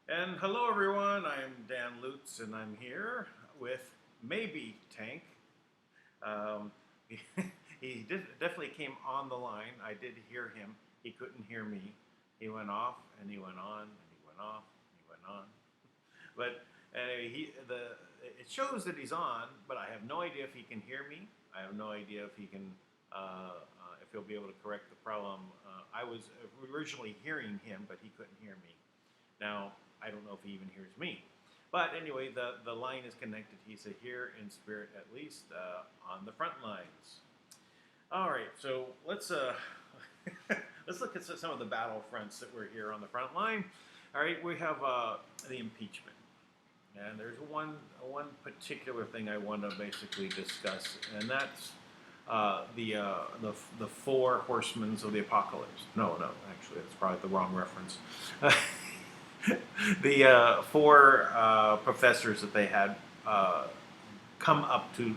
And hello, everyone. I am Dan Lutz, and I'm here with maybe Tank. Um, he definitely came on the line. I did hear him. He couldn't hear me. He went off, and he went on, and he went off, and he went on. But anyway, it shows that he's on, but I have no idea if he can hear me. I have no idea if he can, if he'll be able to correct the problem. I was originally hearing him, but he couldn't hear me. Now, I don't know if he even hears me. But anyway, the line is connected. He's here in spirit, at least, on the front lines. All right, so let's let's look at some of the battle fronts that were here on the front line. All right, we have the impeachment. And there's one particular thing I want to basically discuss, and that's the four horsemen of the apocalypse. No, actually, that's probably the wrong reference. The four professors that they had come up to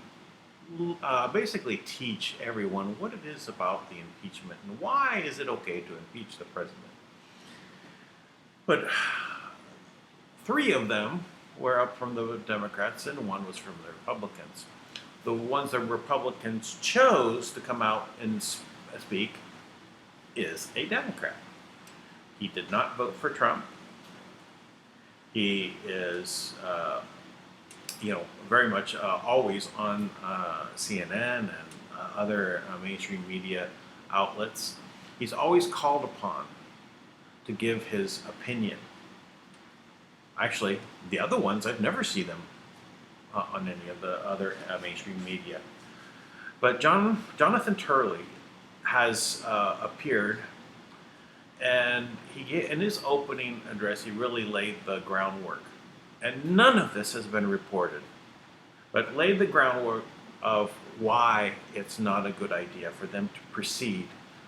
basically teach everyone what it is about the impeachment and why is it okay to impeach the president. But three of them were up from the Democrats and one was from the Republicans. The ones that Republicans chose to come out and speak is a Democrat. He did not vote for Trump. He is, very much always on CNN and other mainstream media outlets. He's always called upon to give his opinion. Actually, the other ones, I've never seen them on any of the other mainstream media. But Jonathan Turley has appeared And in his opening address, he really laid the groundwork. And none of this has been reported, but laid the groundwork of why it's not a good idea for them to proceed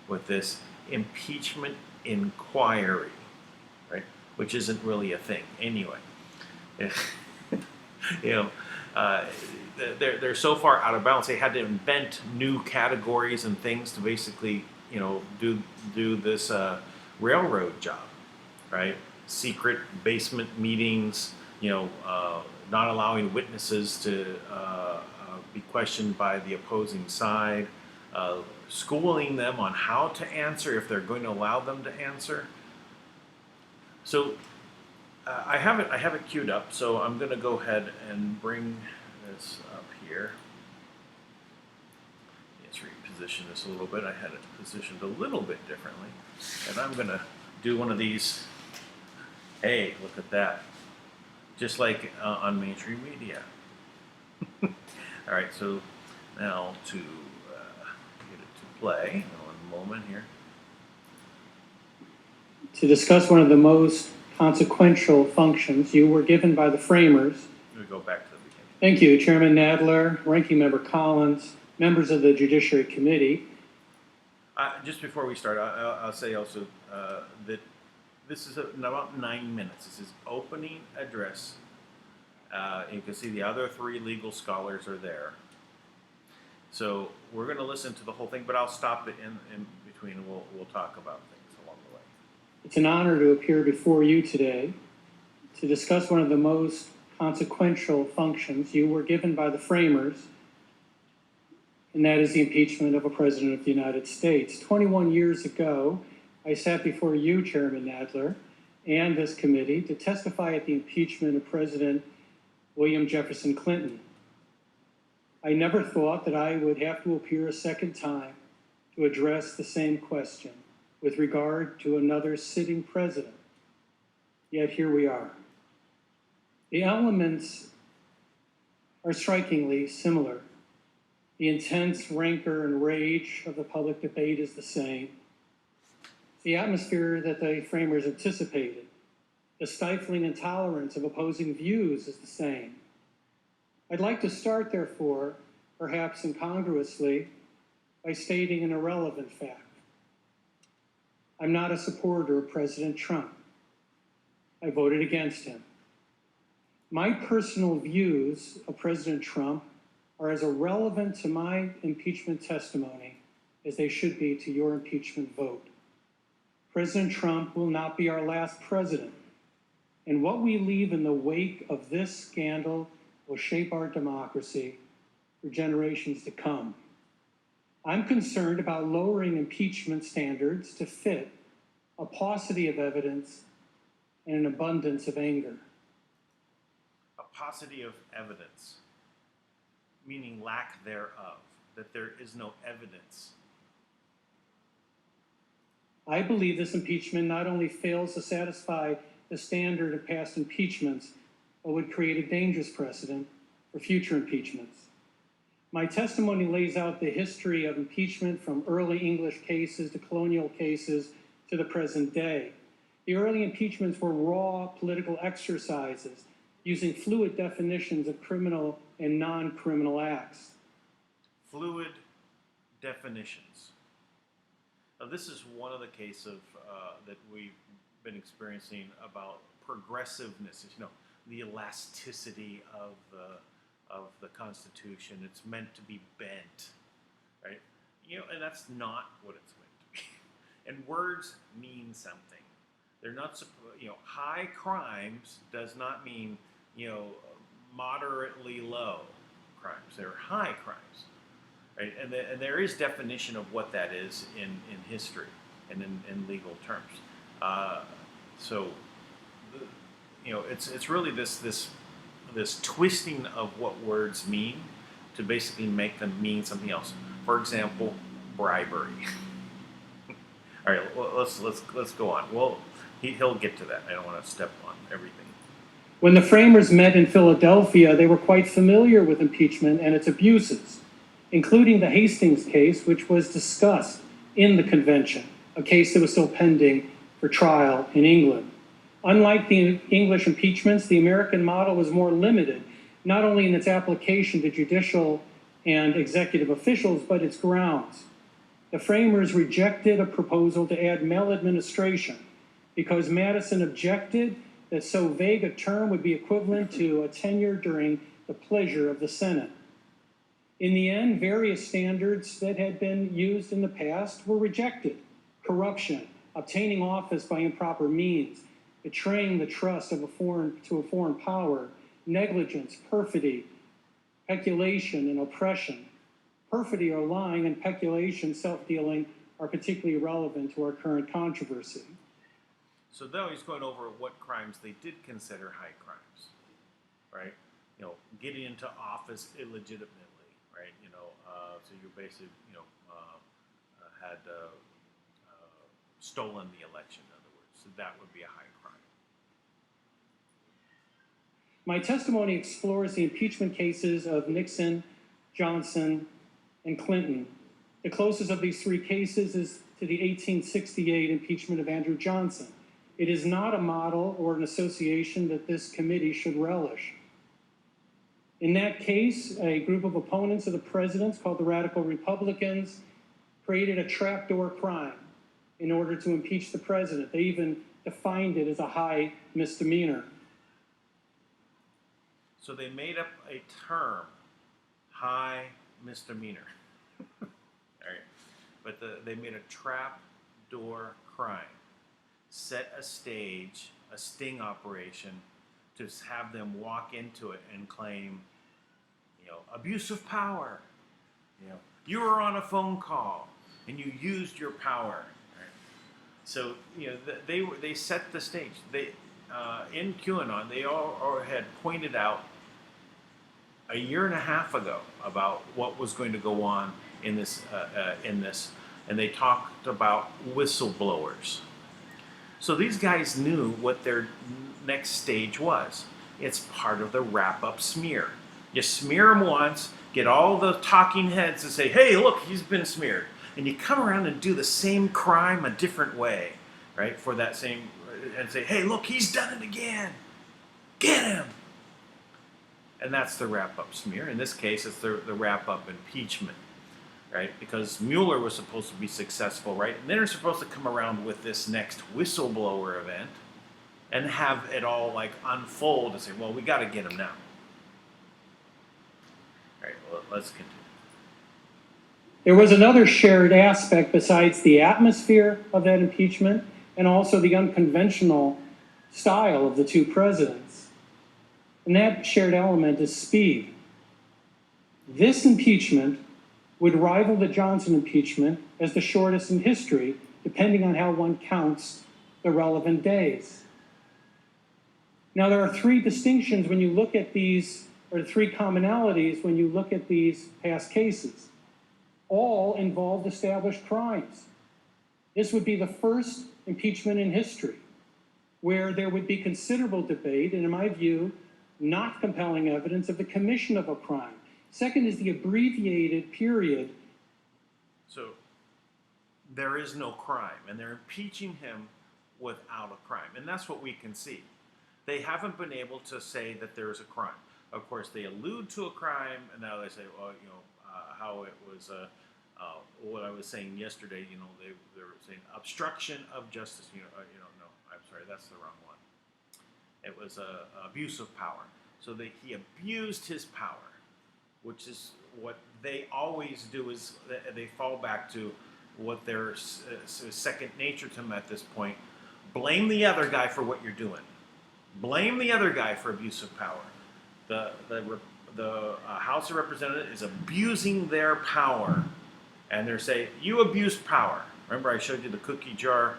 with this impeachment inquiry, right? Which isn't really a thing anyway. you know, they're so far out of balance. They had to invent new categories and things to basically, do this railroad job, right? Secret basement meetings, not allowing witnesses to be questioned by the opposing side, schooling them on how to answer if they're going to allow them to answer. So I have it queued up, so I'm going to go ahead and bring this up here. Let's reposition this a little bit. I had it positioned a little bit differently, and I'm going to do one of these. Hey, look at that. Just like on mainstream media. All right, so now to get it to play. One moment here. To discuss one of the most consequential functions you were given by the framers. We go back to the beginning. Thank you, Chairman Nadler, Ranking Member Collins, members of the Judiciary Committee. Just before we start, I'll say also that this is about 9 minutes. This is opening address. You can see the other three legal scholars are there. So we're going to listen to the whole thing, but I'll stop it in between, and we'll talk about things along the way. It's an honor to appear before you today to discuss one of the most consequential functions you were given by the framers, and that is the impeachment of a president of the United States. 21 years ago, I sat before you, Chairman Nadler, and this committee to testify at the impeachment of President William Jefferson Clinton. I never thought that I would have to appear a second time to address the same question with regard to another sitting president. Yet here we are. The elements are strikingly similar. The intense rancor and rage of the public debate is the same. The atmosphere that the framers anticipated, the stifling intolerance of opposing views is the same. I'd like to start, therefore, perhaps incongruously, by stating an irrelevant fact. I'm not a supporter of President Trump. I voted against him. My personal views of President Trump are as irrelevant to my impeachment testimony as they should be to your impeachment vote. President Trump will not be our last president, and what we leave in the wake of this scandal will shape our democracy for generations to come. I'm concerned about lowering impeachment standards to fit a paucity of evidence and an abundance of anger. A paucity of evidence, meaning lack thereof, that there is no evidence. I believe this impeachment not only fails to satisfy the standard of past impeachments, but would create a dangerous precedent for future impeachments. My testimony lays out the history of impeachment from early English cases to colonial cases to the present day. The early impeachments were raw political exercises using fluid definitions of criminal and non-criminal acts. Fluid definitions. Now, this is one of the cases that we've been experiencing about progressiveness, the elasticity of the Constitution. It's meant to be bent, right? And that's not what it's meant to be. And words mean something. They're not supposed. High crimes does not mean moderately low crimes. They're high crimes, right? And there is definition of what that is in history and in legal terms. It's really this twisting of what words mean to basically make them mean something else. For example, bribery. All right, well, let's go on. Well, he'll get to that. I don't want to step on everything. When the framers met in Philadelphia, they were quite familiar with impeachment and its abuses, including the Hastings case, which was discussed in the convention, a case that was still pending for trial in England. Unlike the English impeachments, the American model was more limited, not only in its application to judicial and executive officials, but its grounds. The framers rejected a proposal to add maladministration because Madison objected that so vague a term would be equivalent to a tenure during the pleasure of the Senate. In the end, various standards that had been used in the past were rejected. Corruption, obtaining office by improper means, betraying the trust of a foreign power, negligence, perfidy, peculation, and oppression. Perfidy or lying and peculation, self-dealing, are particularly relevant to our current controversy. So now he's going over what crimes they did consider high crimes, right? You know, getting into office illegitimately, right? You know, so you basically, you know, had stolen the election, in other words. So that would be a high crime. My testimony explores the impeachment cases of Nixon, Johnson, and Clinton. The closest of these three cases is to the 1868 impeachment of Andrew Johnson. It is not a model or an association that this committee should relish. In that case, a group of opponents of the presidents, called the Radical Republicans, created a trapdoor crime in order to impeach the president. They even defined it as a high misdemeanor. So they made up a term, high misdemeanor. All right. But they made a trapdoor crime. Set a stage, a sting operation, to have them walk into it and claim, you know, abuse of power. You know, you were on a phone call and you used your power. Right? So you know they set the stage. They in QAnon they all had pointed out a year and a half ago about what was going to go on in this, and they talked about whistleblowers. So these guys knew what their next stage was. It's part of the wrap-up smear. You smear them once, get all the talking heads to say, hey, look, he's been smeared. And you come around and do the same crime a different way, right? For that same, and say, hey, look, he's done it again. Get him. And that's the wrap-up smear. In this case, it's the wrap-up impeachment, right? Because Mueller was supposed to be successful, right? And then they're supposed to come around with this next whistleblower event and have it all like unfold and say, well, we got to get him now. All right, well, let's continue. There was another shared aspect besides the atmosphere of that impeachment and also the unconventional style of the two presidents. And that shared element is speed. This impeachment would rival the Johnson impeachment as the shortest in history, depending on how one counts the relevant days. Now, there are three distinctions when you look at these, or three commonalities when you look at these past cases. All involved established crimes. This would be the first impeachment in history where there would be considerable debate, and in my view, not compelling evidence of the commission of a crime. Second is the abbreviated period. So there is no crime, and they're impeaching him without a crime, and that's what we can see. They haven't been able to say that there is a crime. Of course, they allude to a crime, and now they say, well, you know, how it was, what I was saying yesterday, you know, they were saying obstruction of justice. No, I'm sorry, that's the wrong one. It was abuse of power. So he abused his power, which is what they always do, is they fall back to what their second nature to them at this point. Blame the other guy for what you're doing. Blame the other guy for abuse of power. The House of Representatives is abusing their power, and they're saying, you abused power. Remember I showed you the cookie jar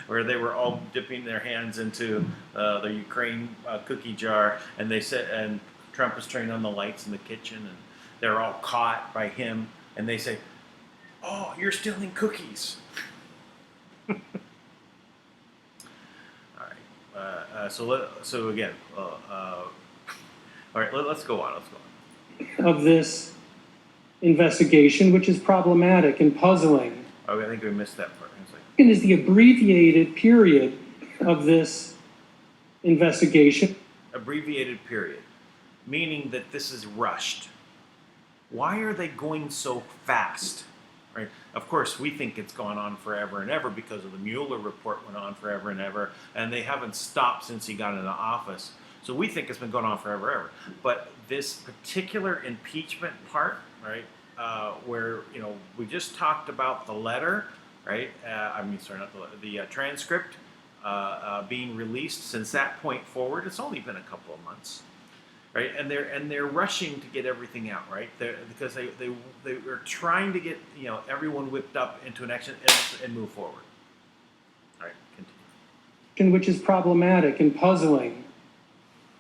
where they were all dipping their hands into the Ukraine cookie jar, and they said, and Trump was turning on the lights in the kitchen, and they're all caught by him, and they say, oh, you're stealing cookies. All right. So again, all right. Let's go on. Of this investigation, which is problematic and puzzling. Oh, I think we missed that part. Second is the abbreviated period of this investigation. Abbreviated period, meaning that this is rushed. Why are they going so fast? Right? Of course, we think it's gone on forever and ever because of the Mueller report went on forever and ever, and they haven't stopped since he got into office. So we think it's been going on forever and ever. But this particular impeachment part, right, where we just talked about the letter, right? Not the letter, the transcript being released. Since that point forward, it's only been a couple of months. Right, and they're rushing to get everything out, right? Because they are trying to get everyone whipped up into an action and move forward. All right, continue. Which is problematic and puzzling.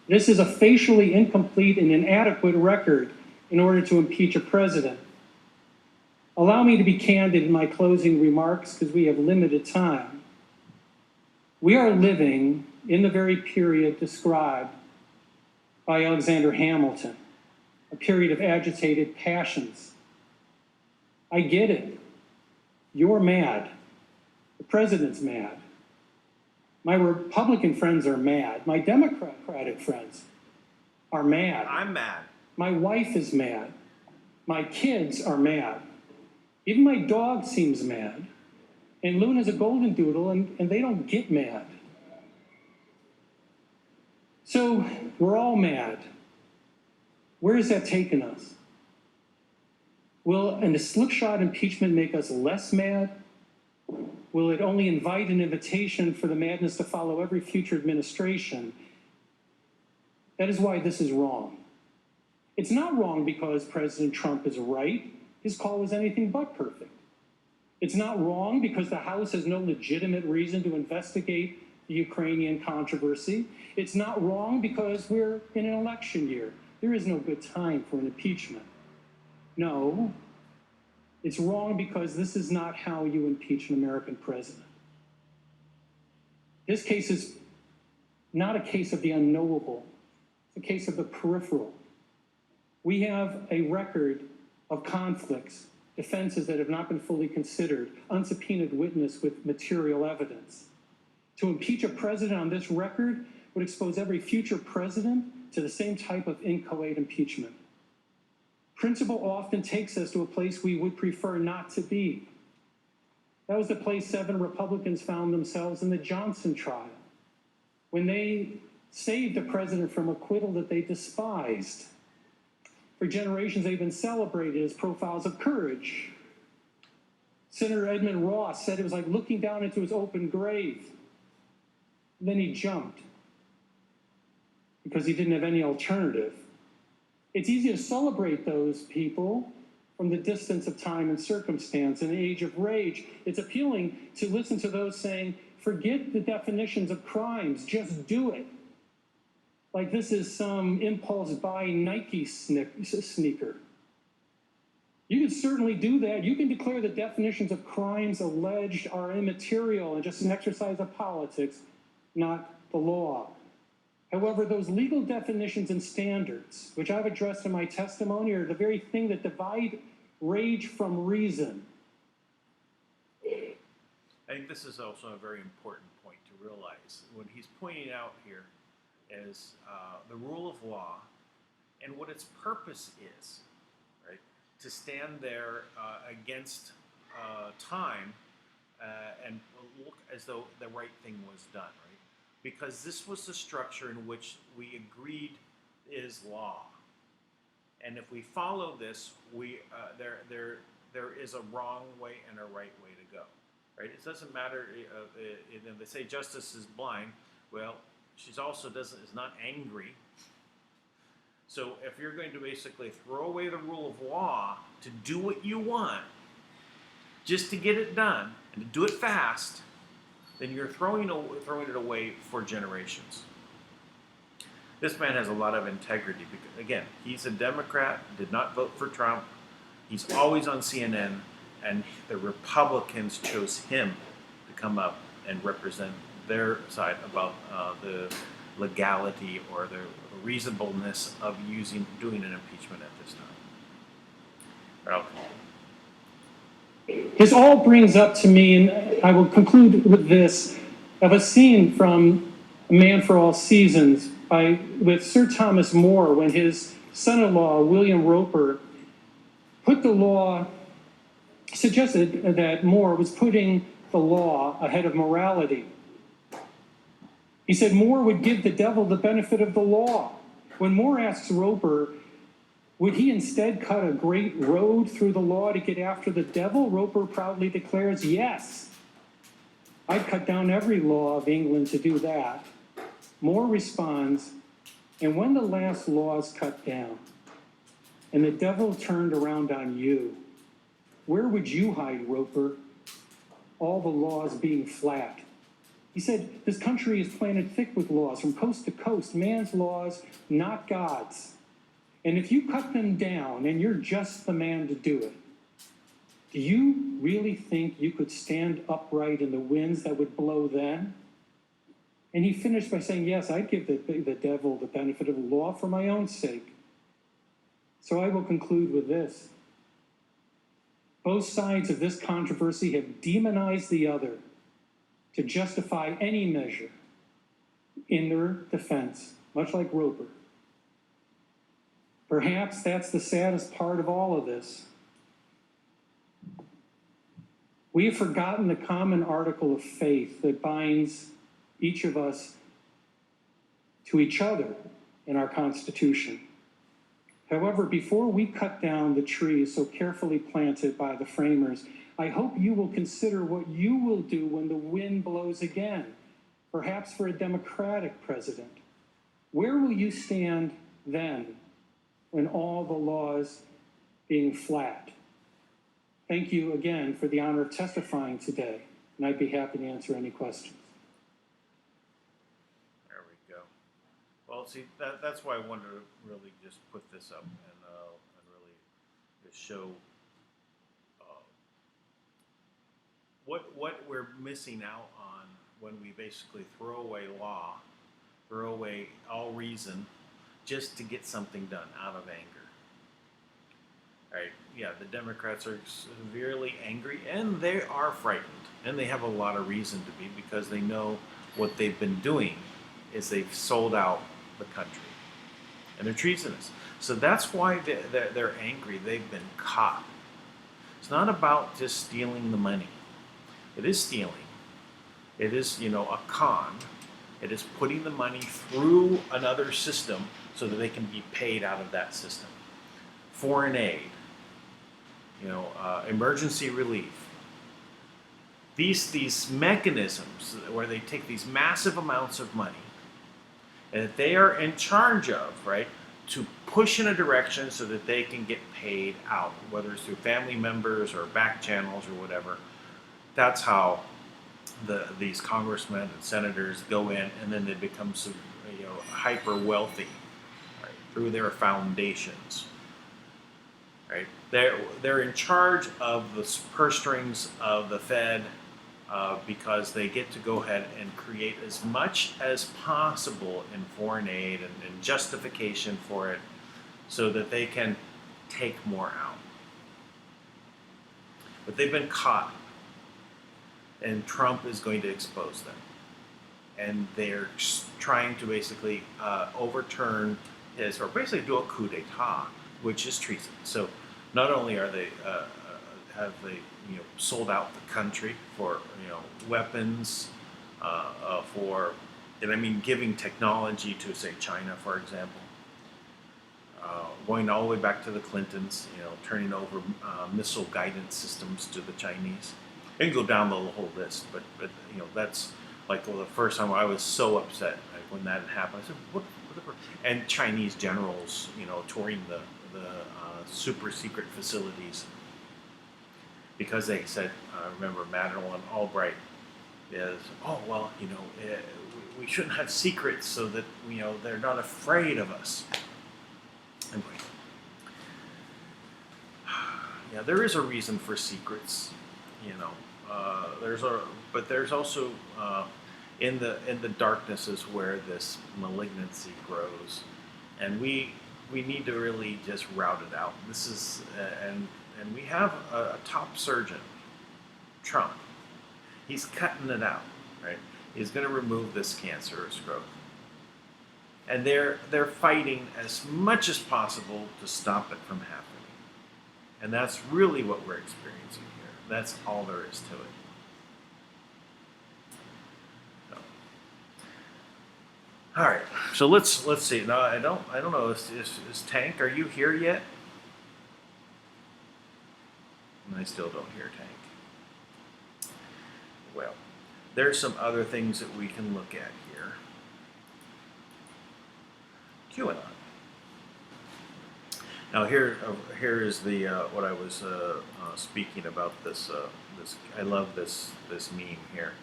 This is a facially incomplete and inadequate record in order to impeach a president. Allow me to be candid in my closing remarks because we have limited time. We are living in the very period described by Alexander Hamilton, a period of agitated passions. I get it. You're mad. The president's mad. My Republican friends are mad. My Democratic friends are mad. I'm mad. My wife is mad. My kids are mad. Even my dog seems mad. And Luna's a golden doodle, and they don't get mad. So we're all mad. Where has that taken us? Will a slipshod impeachment make us less mad? Will it only invite an invitation for the madness to follow every future administration? That is why this is wrong. It's not wrong because President Trump is right. His call was anything but perfect. It's not wrong because the House has no legitimate reason to investigate the Ukrainian controversy. It's not wrong because we're in an election year. There is no good time for an impeachment. No, it's wrong because this is not how you impeach an American president. This case is not a case of the unknowable. It's a case of the peripheral. We have a record of conflicts, defenses that have not been fully considered, unsubpoenaed witness with material evidence. To impeach a president on this record would expose every future president to the same type of inchoate impeachment. Principle often takes us to a place we would prefer not to be. That was the place 7 Republicans found themselves in the Johnson trial, when they saved a president from acquittal that they despised. For generations, they've been celebrated as profiles of courage. Senator Edmund Ross said it was like looking down into his open grave. And then he jumped because he didn't have any alternative. It's easy to celebrate those people from the distance of time and circumstance. In the age of rage, it's appealing to listen to those saying, forget the definitions of crimes, just do it. Like this is some impulse buy Nike sneaker. You can certainly do that. You can declare the definitions of crimes alleged are immaterial and just an exercise of politics, not the law. However, those legal definitions and standards, which I've addressed in my testimony, are the very thing that divide rage from reason. I think this is also a very important point to realize. What he's pointing out here is the rule of law and what its purpose is, right? To stand there against time and look as though the right thing was done, right? Because this was the structure in which we agreed is law. And if we follow this, there is a wrong way and a right way to go, right? It doesn't matter, they say justice is blind. Well, she's also is not angry. So if you're going to basically throw away the rule of law to do what you want, just to get it done, and to do it fast, then you're throwing it away for generations. This man has a lot of integrity because, again, he's a Democrat, did not vote for Trump. He's always on CNN, and the Republicans chose him to come up and represent their side about the legality or the reasonableness of doing an impeachment at this time. This all brings up to me, and I will conclude with this, of a scene from A Man for All Seasons with Sir Thomas More, when his son-in-law, William Roper, put the law, suggested that More was putting the law ahead of morality. He said More would give the devil the benefit of the law. When More asks Roper, would he instead cut a great road through the law to get after the devil? Roper proudly declares, yes. I'd cut down every law of England to do that. More responds, and when the last law's cut down, and the devil turned around on you, where would you hide, Roper? All the laws being flat. He said, this country is planted thick with laws from coast to coast, man's laws, not God's. And if you cut them down and you're just the man to do it, do you really think you could stand upright in the winds that would blow then? And he finished by saying, yes, I'd give the devil the benefit of the law for my own sake. So I will conclude with this. Both sides of this controversy have demonized the other to justify any measure in their defense, much like Roper. Perhaps that's the saddest part of all of this. We have forgotten the common article of faith that binds each of us to each other in our Constitution. However, before we cut down the trees so carefully planted by the framers, I hope you will consider what you will do when the wind blows again, perhaps for a Democratic president. Where will you stand then when all the laws being flat? Thank you again for the honor of testifying today, and I'd be happy to answer any questions. There we go. Well, see, that's why I wanted to really just put this up and really just show what we're missing out on when we basically throw away law, throw away all reason, just to get something done out of anger. Right? Yeah, the Democrats are severely angry, and they are frightened, and they have a lot of reason to be, because they know what they've been doing is they've sold out the country, and they're treasonous. So that's why they're angry. They've been caught. It's not about just stealing the money. It is stealing. It is, a con. It is putting the money through another system so that they can be paid out of that system. Foreign aid, emergency relief. These mechanisms where they take these massive amounts of money and that they are in charge of, right, to push in a direction so that they can get paid out, whether it's through family members or back channels or whatever. That's how these congressmen and senators go in, and then they become hyper wealthy, right, through their foundations. Right, they're in charge of the purse strings of the Fed because they get to go ahead and create as much as possible in foreign aid and justification for it, so that they can take more out. But they've been caught. And Trump is going to expose them. And they're trying to basically overturn or basically do a coup d'etat, which is treason. So not only are they have they sold out the country for weapons, giving technology to, say, China, for example, going all the way back to the Clintons, turning over missile guidance systems to the Chinese. I can go down the whole list, but that's like the first time I was so upset when that happened. I said, what and Chinese generals, touring the super secret facilities, because they said, I remember Madeleine Albright is, we shouldn't have secrets so that they're not afraid of us. Anyway, yeah, there is a reason for secrets. There's also in the darkness is where this malignancy grows, and we need to really just rout it out. This is and we have a top surgeon Trump. He's cutting it out, right? He's going to remove this cancerous growth. And they're fighting as much as possible to stop it from happening. And that's really what we're experiencing here. That's all there is to it. So. All right. So let's see. No, I don't know. Is Tank? Are you here yet? And I still don't hear Tank. Well, there's some other things that we can look at here. QAnon. Now here is the what I was speaking about. This I love this meme here.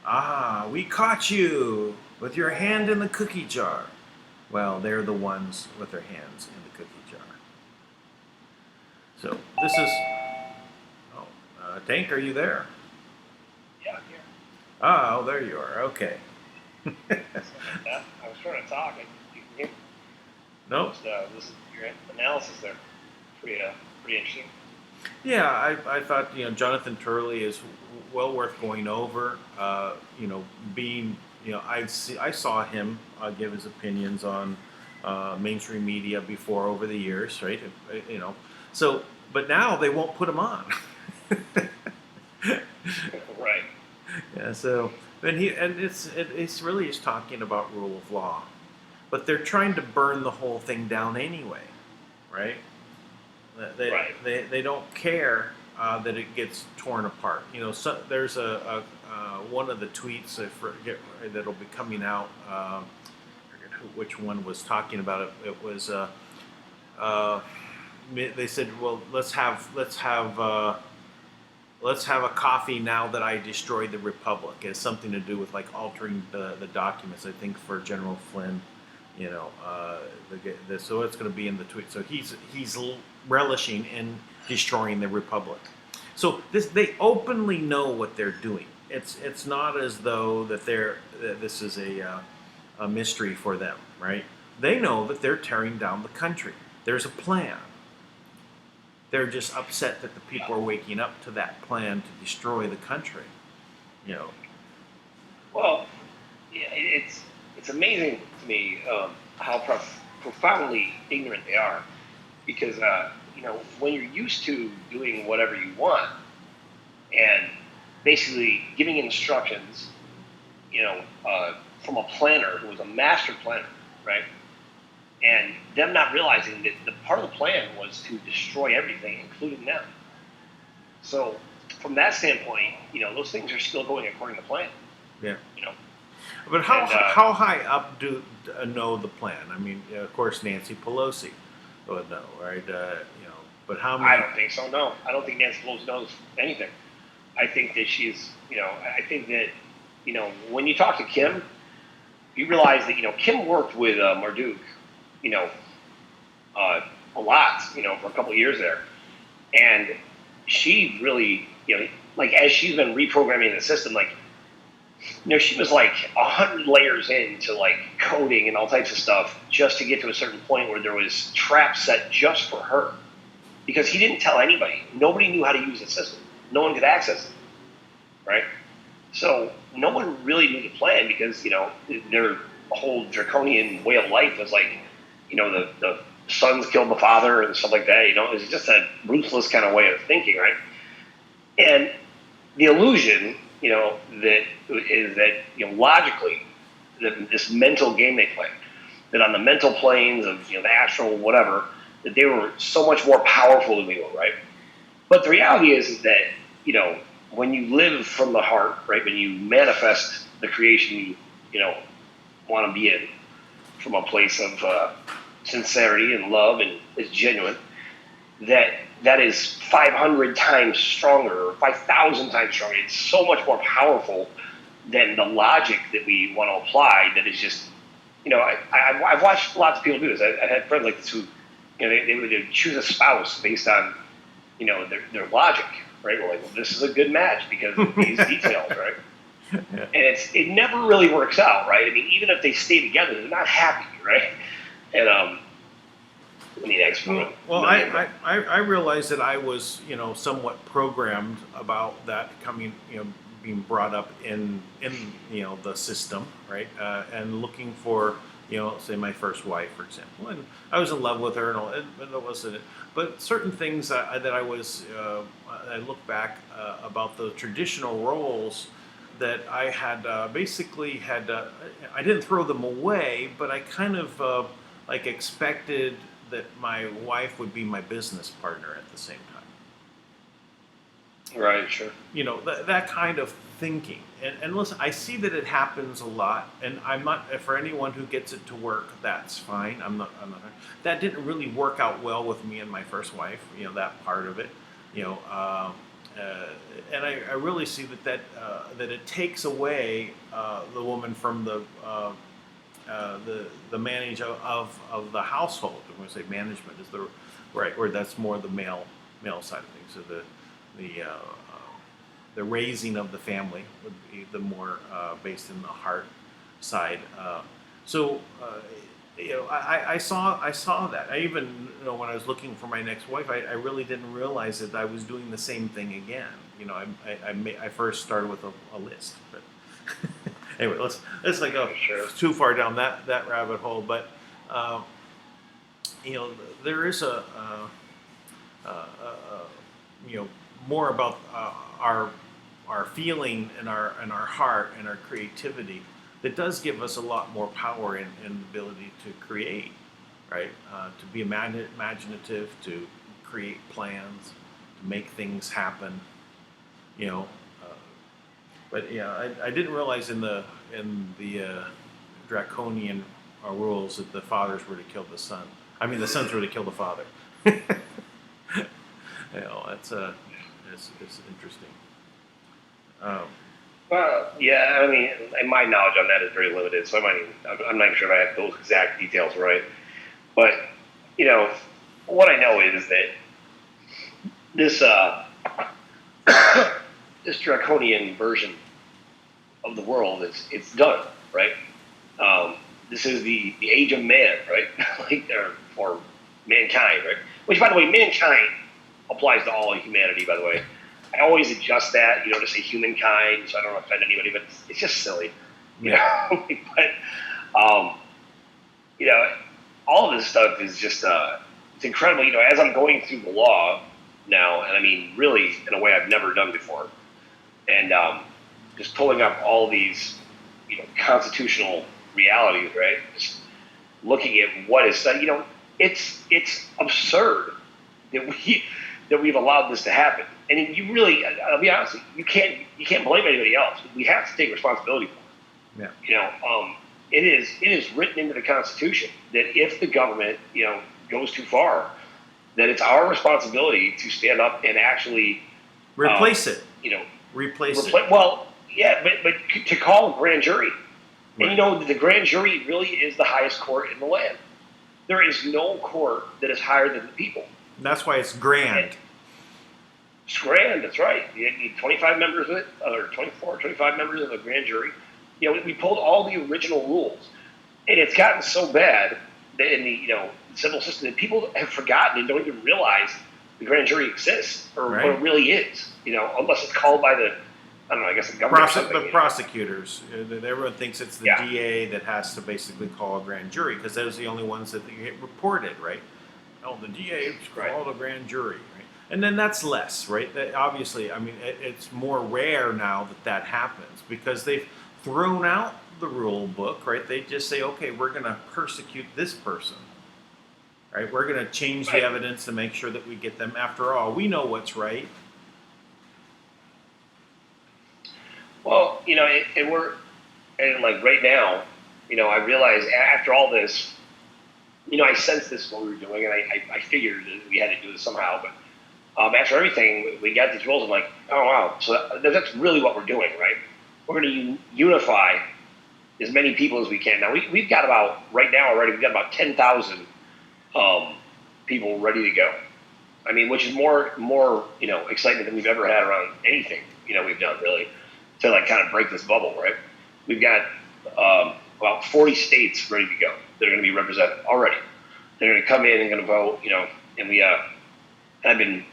Ah, we caught you with your hand in the cookie jar. Well, they're the ones with their hands in the cookie jar. So this is. Oh, Tank, are you there? Yeah, I'm here. Oh, there you are. Okay. I was trying to talk. You can hear me? Nope. Just listen to your analysis there. Pretty interesting. Yeah, I thought Jonathan Turley is well worth going over. Being I saw him give his opinions on mainstream media before over the years, right? So but now they won't put him on. Right. Yeah. So it's really just talking about rule of law, but they're trying to burn the whole thing down anyway, right? They don't care that it gets torn apart. So there's a one of the tweets I forget that'll be coming out. I forget which one was talking about it. It was they said, well, let's have a coffee now that I destroyed the Republic. It has something to do with like altering the documents. I think for General Flynn. So it's going to be in the tweet. So he's relishing in destroying the Republic. So they openly know what they're doing. It's not as though that this is a mystery for them, right? They know that they're tearing down the country. There's a plan. They're just upset that the people are waking up to that plan to destroy the country. Well, yeah, it's amazing to me how profoundly ignorant they are, because when you're used to doing whatever you want and basically giving instructions, from a planner who was a master planner, right? And them not realizing that the part of the plan was to destroy everything, including them. So from that standpoint, those things are still going according to plan. Yeah. But how high up do know the plan? I mean, of course, Nancy Pelosi would know, right? But how many? I don't think so. No, I don't think Nancy Pelosi knows anything. I think that she's, I think that, when you talk to Kim, you realize that Kim worked with Marduk, a lot, for a couple of years there, and she really, like as she's been reprogramming the system, like. She was like 100 layers into like coding and all types of stuff just to get to a certain point where there was traps set just for her, because he didn't tell anybody. Nobody knew how to use the system. No one could access it, right? So no one really knew the plan, because their whole draconian way of life was like, the sons killed the father and stuff like that. It was just a ruthless kind of way of thinking, right? And the illusion. That is that, logically, this mental game they play, that on the mental planes of, the astral whatever, that they were so much more powerful than we were, right? But the reality is that, when you live from the heart, right, when you manifest the creation you want to be in from a place of sincerity and love and is genuine, that is 500 times stronger, or 5,000 times stronger. It's so much more powerful than the logic that we want to apply. That is just, I've watched lots of people do this. I've had friends like this who, they would choose a spouse based on, their logic, right? We're like, well, this is a good match because of these details, right? Yeah. And it never really works out, right? I mean, even if they stay together, they're not happy, right? And in the next Well, million. I realized that I was, somewhat programmed about that coming, being brought up in the system, right? And looking for, say my first wife, for example, and I was in love with her, and all, and that wasn't it. But certain things that I was, I look back about the traditional roles that I had basically had. I didn't throw them away, but I kind of like expected that my wife would be my business partner at the same time. Right, sure. That kind of thinking. And listen, I see that it happens a lot, and I'm not, for anyone who gets it to work, that's fine. I'm not. That didn't really work out well with me and my first wife. That part of it. And I really see that it takes away the woman from the manage of the household. I'm going to say management is the right word. That's more the male side of things. So the raising of the family would be the more based in the heart side. I saw that. I even, when I was looking for my next wife, I really didn't realize that I was doing the same thing again. I first started with a list, but anyway, let's not go too far down that rabbit hole. But there is a more about our feeling and our heart and our creativity that does give us a lot more power and ability to create, right? To be imaginative, to create plans, to make things happen, But I didn't realize in the draconian rules that the fathers were to kill the son. I mean, the sons were to kill the father. It's interesting. Well, yeah, I mean, my knowledge on that is very limited, so I'm not even sure if I have those exact details right. But, what I know is that this this draconian version of the world it's done, right? This is the age of man, right? or mankind, right? Which, by the way, mankind applies to all humanity, by the way. I always adjust that, to say humankind, so I don't offend anybody, but it's just silly, you know. But, all of this stuff is just, it's incredible. As I'm going through the law now, and I mean, really, in a way I've never done before, and just pulling up all these, constitutional realities, right? Just looking at what is said, it's absurd that we've allowed this to happen. And you really, I'll be honest, you can't blame anybody else. We have to take responsibility for it. Yeah. It is written into the Constitution that if the government, goes too far, that it's our responsibility to stand up and actually replace it. Replace it. Well, yeah, but to call a grand jury, right. And the grand jury really is the highest court in the land. There is no court that is higher than the people. And that's why it's grand. It's grand, that's right. You need 25 members of it, or 25 members of the grand jury. We pulled all the original rules. And it's gotten so bad that in the, civil system that people have forgotten and don't even realize the grand jury exists or what it really is, unless it's called by the, I don't know, I guess the government. The prosecutors. Everyone thinks it's the DA that has to basically call a grand jury because those are the only ones that get reported, right? Oh, the DA called a grand jury, right? And then that's less, right? That obviously, I mean, it's more rare now that happens because they've thrown out the rule book, right? They just say, okay, we're going to persecute this person, right? We're going to change the evidence to make sure that we get them. After all, we know what's right. Well, and like right now, I realize after all this, I sensed this what we were doing, and I figured that we had to do this somehow. But after everything, we got these rules. I'm like, oh wow, so that's really what we're doing, right? We're going to unify as many people as we can. Now we've got about right now already. We've got about 10,000 people ready to go. I mean, which is more excitement than we've ever had around anything we've done really to like kind of break this bubble, right? We've got about 40 states ready to go that are going to be represented already. they're going to come in and going to vote, and I've been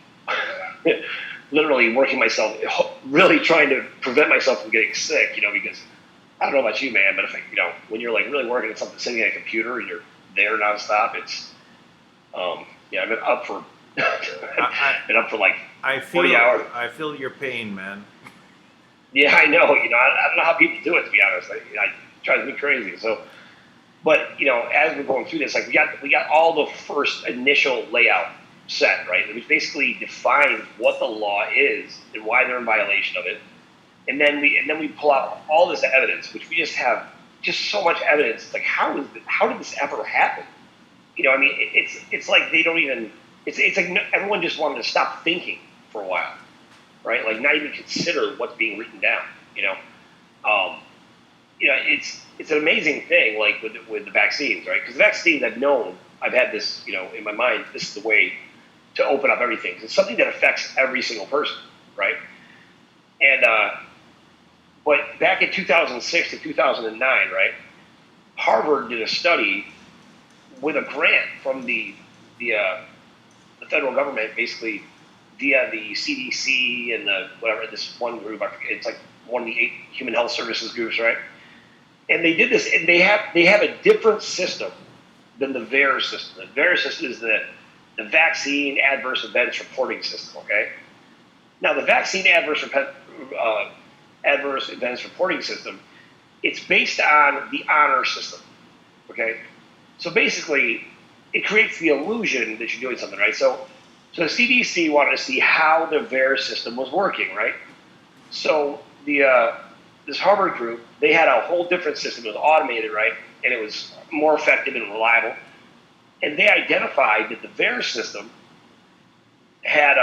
literally working myself, really trying to prevent myself from getting sick, because I don't know about you, man, but if when you're like really working at something, sitting at a computer and you're there nonstop, it's, I've been up for, like 40 hours. I feel your pain, man. Yeah, I know. I don't know how people do it, to be honest. It drives me crazy. So, but as we're going through this, like we got all the first initial layout set, right? Which basically defines what the law is and why they're in violation of it, and then we pull out all this evidence, which we just have so much evidence. It's like how did this ever happen? It's like they don't even. It's like everyone just wanted to stop thinking for a while, right? Like not even consider what's being written down. It's an amazing thing, like with the vaccines, right? Because the vaccines I've had this, in my mind. This is the way to open up everything. It's something that affects every single person, right? And but back in 2006 to 2009, right? Harvard did a study with a grant from the federal government, basically via the CDC and this one group. I forget, it's like one of the 8 human health services groups, right? And they did this, and they have a different system than the VAERS system. The VAERS system is the Vaccine Adverse Events Reporting System. Okay. Now the Vaccine Adverse Events Reporting System, it's based on the honor system. Okay. So basically, it creates the illusion that you're doing something, right? So the CDC wanted to see how the VAERS system was working, right? So this Harvard group, they had a whole different system. It was automated, right? And it was more effective and reliable. And they identified that the VAERS system had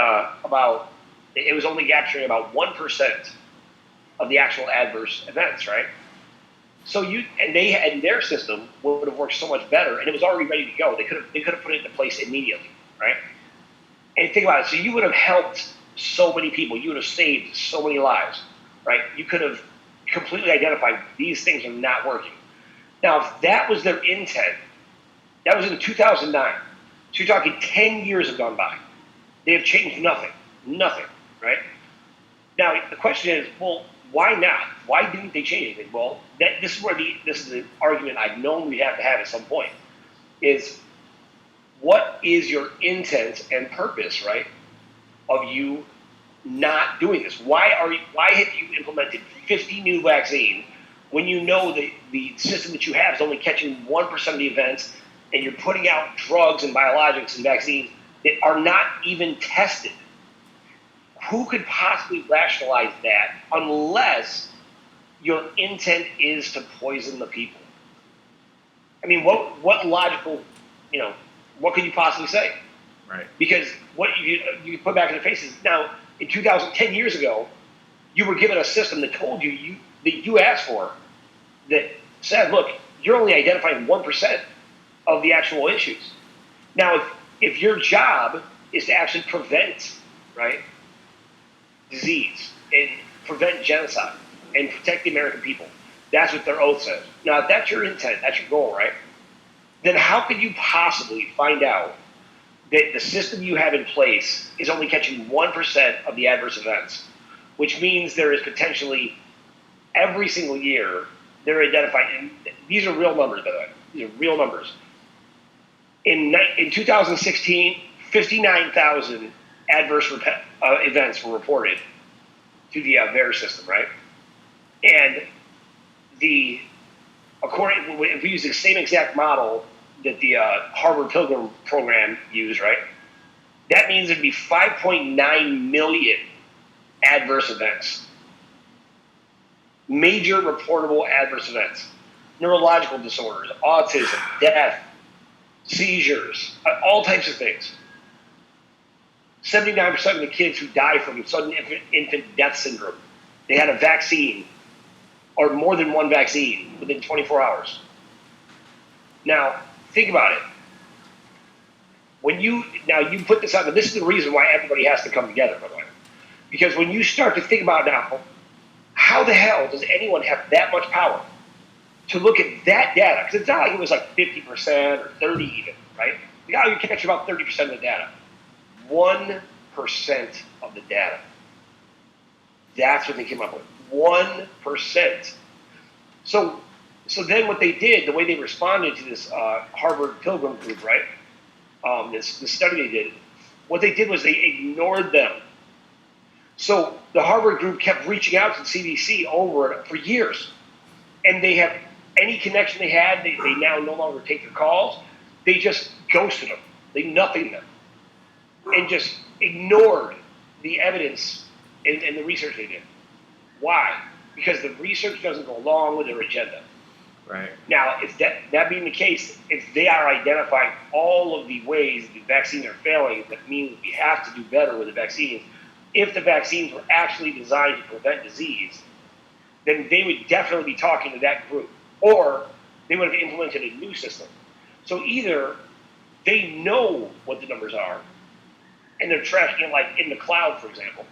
it was only capturing about 1% of the actual adverse events, right? So their system would have worked so much better, and it was already ready to go. They could have put it into place immediately, right? And think about it. So you would have helped so many people. You would have saved so many lives, right? You could have completely identified these things are not working. Now, if that was their intent, that was in 2009. So you're talking 10 years have gone by. They have changed nothing, right? Now, the question is, well, why not? Why didn't they change anything? Well, this is the argument I've known we have to have at some point, is what is your intent and purpose, right, of you not doing this? Why have you implemented 50 new vaccines when you know that the system that you have is only catching 1% of the events, and you're putting out drugs and biologics and vaccines that are not even tested? Who could possibly rationalize that unless your intent is to poison the people? I mean, what logical, what could you possibly say? Right. Because what you put back in the faces now, in 10 years ago, you were given a system that told you that you asked for, that said, look, you're only identifying 1% of the actual issues. Now, if your job is to actually prevent, right, disease and prevent genocide and protect the American people, that's what their oath says. Now, if that's your intent, that's your goal, right? Then how could you possibly find out that the system you have in place is only catching 1% of the adverse events, which means there is potentially every single year they're identifying, and these are real numbers, by the way. These are real numbers. In 2016, 59,000 adverse events were reported to the VAERS system, right? And if we use the same exact model that the Harvard Pilgrim program used, right? That means it'd be 5.9 million adverse events. Major reportable adverse events. Neurological disorders, autism, death, seizures, all types of things. 79% of the kids who die from sudden infant death syndrome, they had a vaccine or more than one vaccine within 24 hours. Now, think about it. When you put this out, and this is the reason why everybody has to come together, by the way. Because when you start to think about now, how the hell does anyone have that much power to look at that data? Because it's not like it was like 50% or 30 even, right? The guy who captured about 30% of the data. 1% of the data. That's what they came up with. 1%. So then what they did, the way they responded to this Harvard Pilgrim group, right? This study they did, what they did was they ignored them. So the Harvard group kept reaching out to the CDC for years. And they have any connection they had, they now no longer take their calls. They just ghosted them. They nothinged them. And just ignored the evidence and the research they did. Why? Because the research doesn't go along with their agenda. Right. Now, if that being the case, if they are identifying all of the ways the vaccines are failing, that means we have to do better with the vaccines. If the vaccines were actually designed to prevent disease, then they would definitely be talking to that group. Or they would have implemented a new system. So either they know what the numbers are, and they're tracking it like in the cloud, for example,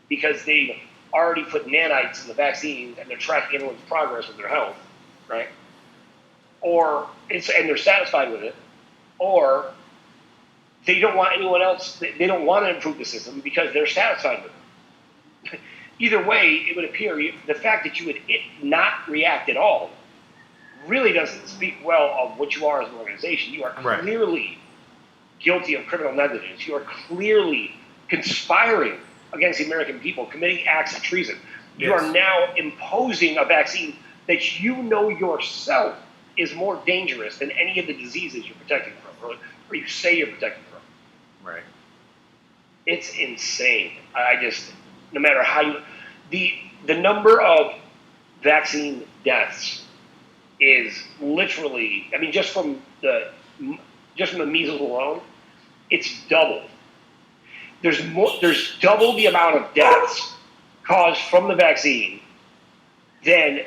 because they already put nanites in the vaccines and they're tracking everyone's progress with their health, right? And they're satisfied with it, or they don't want anyone else, they don't want to improve the system because they're satisfied with it. Either way, it would appear the fact that you would not react at all really doesn't speak well of what you are as an organization. You are clearly guilty of criminal negligence. You are clearly conspiring against the American people, committing acts of treason. Yes. You are now imposing a vaccine that you know yourself is more dangerous than any of the diseases you're protecting from, or you say you're protecting from. Right. It's insane. No matter how the number of vaccine deaths is literally, I mean, just from the measles alone, it's doubled. There's double the amount of deaths caused from the vaccine than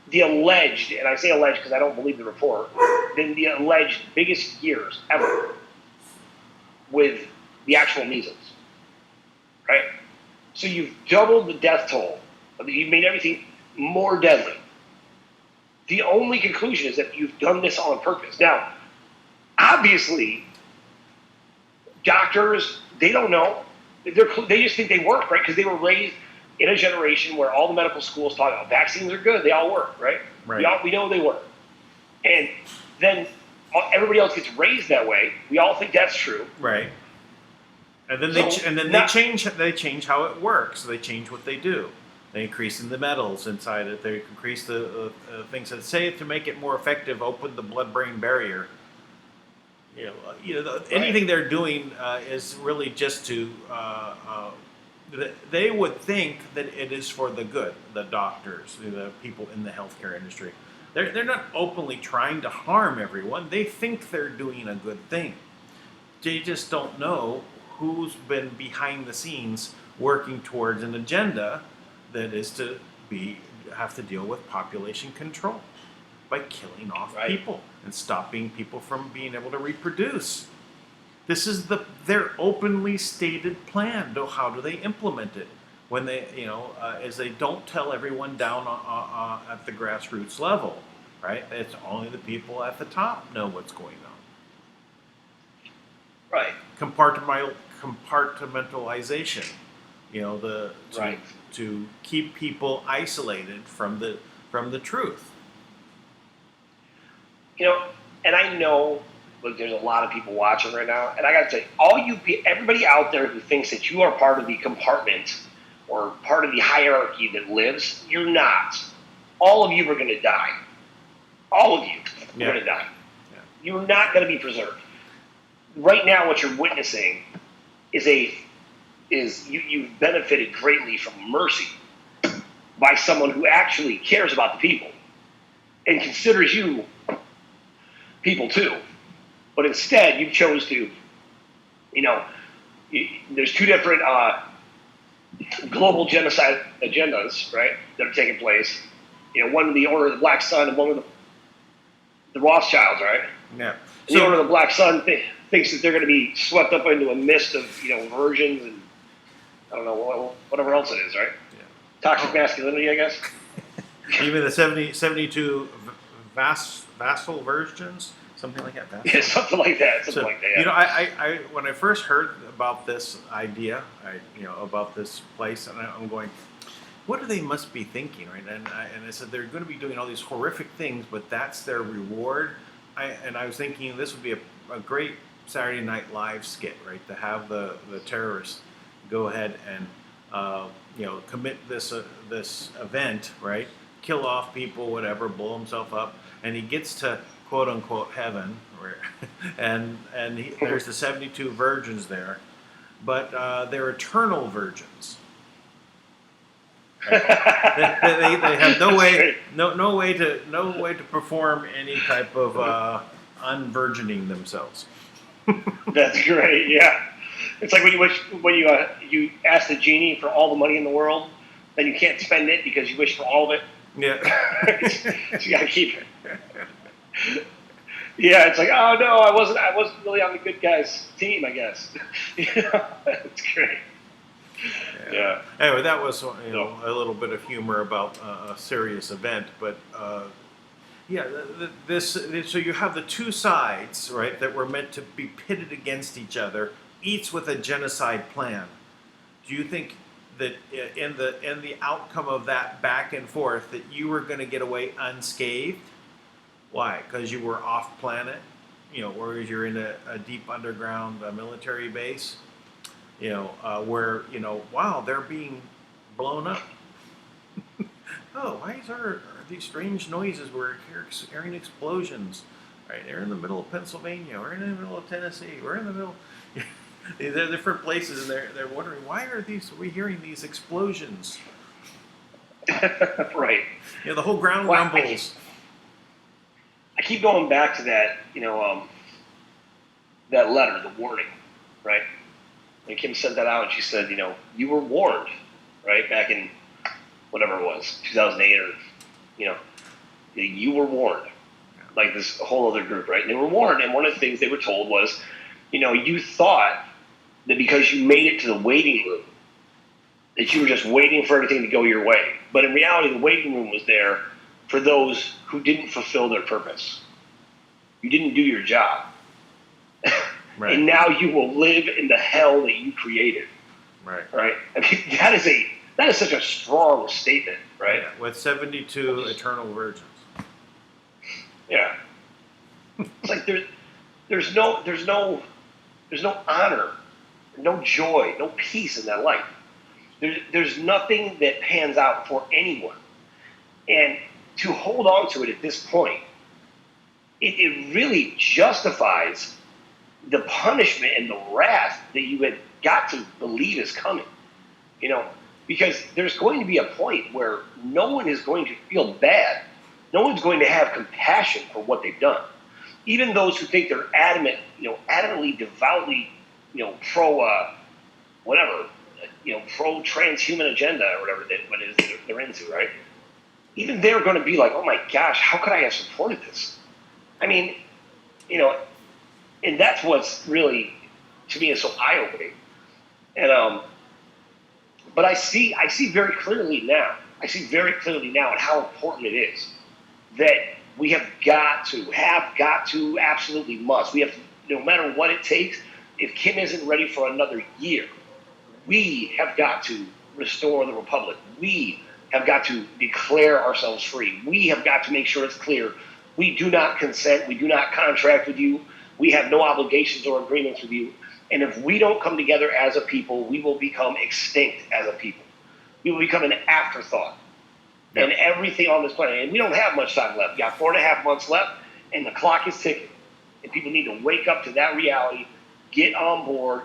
the alleged, and I say alleged because I don't believe the report, than the alleged biggest years ever with the actual measles, right? So you've doubled the death toll. You've made everything more deadly. The only conclusion is that you've done this on purpose. Now, obviously, doctors, they don't know. They just think they work, right? Because they were raised in a generation where all the medical schools talk about vaccines are good. They all work, right? We know they work. And then everybody else gets raised that way. We all think that's true. Right. And then they change how it works. They change what they do. They increase in the metals inside it. They increase the things that say to make it more effective, open the blood-brain barrier. Anything they're doing is really just to. They would think that it is for the good. The doctors, the people in the healthcare industry, they're not openly trying to harm everyone. They think they're doing a good thing. They just don't know who's been behind the scenes working towards an agenda that is to have to deal with population control by killing off people and stopping people from being able to reproduce. This is their openly stated plan. How do they implement it? When they, as they don't tell everyone down at the grassroots level, right? It's only the people at the top know what's going on. Right. Compartmentalization. To keep people isolated from the truth. And I know, look, there's a lot of people watching right now, and I got to say, everybody out there who thinks that you are part of the compartment or part of the hierarchy that lives, you're not. All of you are going to die. All of you are going to die. Yeah. You're not going to be preserved. Right now, what you're witnessing is you've benefited greatly from mercy by someone who actually cares about the people and considers you people too. But instead, you chose to, there's two different global genocide agendas, right, that are taking place. One with the Order of the Black Sun and one with the Rothschilds, right? Yeah. And the Order of the Black Sun thinks that they're going to be swept up into a mist of, versions and I don't know, whatever else it is, right? Yeah. Toxic masculinity, I guess. Even the 72 vassal virgins, something like that. Yeah, something like that. Something like that. Yeah. I when I first heard about this idea, about this place, and I'm going, what do they must be thinking, right? And I said they're going to be doing all these horrific things, but that's their reward. I was thinking this would be a great Saturday Night Live skit, right? To have the terrorists go ahead and commit this event, right? Kill off people, whatever, blow himself up, and he gets to quote unquote heaven, and there's the 72 virgins there, but they're eternal virgins. Right? they have no way to perform any type of unvirgining themselves. That's great. Yeah, it's like when you ask the genie for all the money in the world, then you can't spend it because you wish for all of it. Yeah. So you gotta keep it. Yeah, it's like, oh no, I wasn't really on the good guys' team, I guess. It's great. Yeah. Anyway, that was a little bit of humor about a serious event, but so you have the two sides, right, that were meant to be pitted against each other, each with a genocide plan. Do you think that in the outcome of that back and forth that you were going to get away unscathed? Why? Because you were off planet, whereas you're in a deep underground military base, where wow, they're being blown up. Oh, why are these strange noises? We're hearing explosions. Right, they're in the middle of Pennsylvania. We're in the middle of Tennessee. We're in the middle. They're different places, and they're wondering why are we hearing these explosions? Right. The whole ground rumbles. I keep going back to that, that letter, the warning, right? And Kim sent that out, and she said, you were warned, right? Back in whatever it was, 2008, or you were warned, like this whole other group, right? And they were warned, and one of the things they were told was, you thought that because you made it to the waiting room, that you were just waiting for everything to go your way. But in reality, the waiting room was there for those who didn't fulfill their purpose. You didn't do your job. Right. And now you will live in the hell that you created. Right. Right? I mean, that is such a strong statement, right? Yeah, with 72 eternal virgins. Yeah. It's like there's no honor, no joy, no peace in that life. There's nothing that pans out for anyone. And to hold on to it at this point, it really justifies the punishment and the wrath that you had got to believe is coming. Because there's going to be a point where no one is going to feel bad. No one's going to have compassion for what they've done. Even those who think they're adamantly, devoutly, pro pro transhuman agenda or whatever what it is they're into, right? Even they're going to be like, oh my gosh, how could I have supported this? I mean, and that's what's really, to me, is so eye-opening. And but I see very clearly now. I see very clearly now how important it is that we have got to, absolutely must. We have to, no matter what it takes. If Kim isn't ready for another year, we have got to restore the republic. We have got to declare ourselves free. We have got to make sure it's clear. We do not consent. We do not contract with you. We have no obligations or agreements with you. And if we don't come together as a people, we will become extinct as a people. We will become an afterthought. Yep. And everything on this planet. And we don't have much time left. We got 4.5 months left, and the clock is ticking. And people need to wake up to that reality, get on board,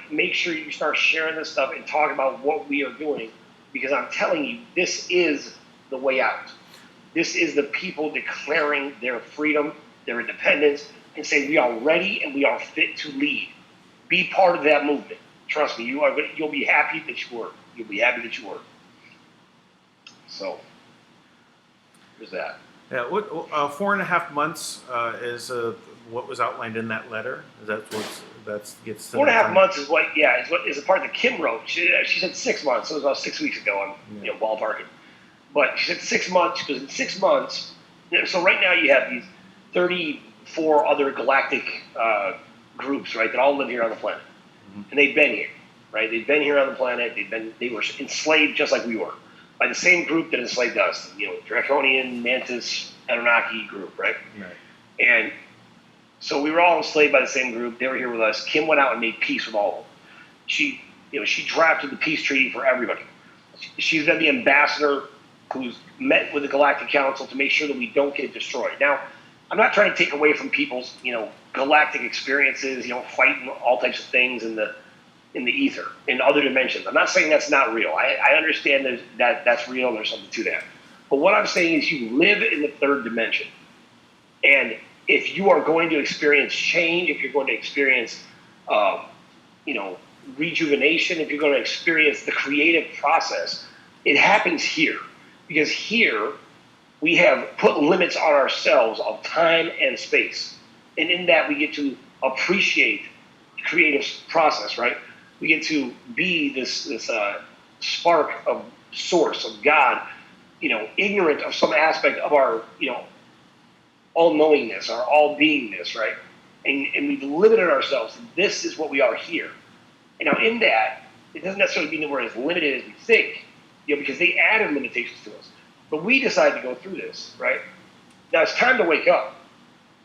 make sure you start sharing this stuff and talk about what we are doing. Because I'm telling you, this is the way out. This is the people declaring their freedom, their independence, and saying we are ready and we are fit to lead. Be part of that movement. Trust me, you'll be happy that you were. You'll be happy that you were. So, there's that. Yeah, 4.5 months is what was outlined in that letter. Is that that gets 4.5 months is what is a part that Kim wrote. She said 6 months. So it was about 6 weeks ago. I'm ballparking, but she said 6 months because in 6 months. So right now you have these 30 four other galactic groups, right, that all live here on the planet, and they've been here, right? They've been here on the planet. They were enslaved just like we were by the same group that enslaved us, Draconian, Mantis, Anunnaki group, right? Right. And so we were all enslaved by the same group. They were here with us. Kim went out and made peace with all of them. She drafted the peace treaty for everybody. She's been the ambassador who's met with the Galactic Council to make sure that we don't get destroyed. Now, I'm not trying to take away from people's, galactic experiences, fighting all types of things in the ether, in other dimensions. I'm not saying that's not real. I understand that's real and there's something to that. But what I'm saying is you live in the third dimension. And if you are going to experience change, if you're going to experience, rejuvenation, if you're going to experience the creative process, it happens here. Because here we have put limits on ourselves of time and space. And in that we get to appreciate the creative process, right? We get to be this spark of source, of God, ignorant of some aspect of our, all-knowingness, our all-beingness, right? And we've limited ourselves. This is what we are here. And now in that, it doesn't necessarily mean that we're as limited as we think, because they added limitations to us. But we decided to go through this, right? Now it's time to wake up.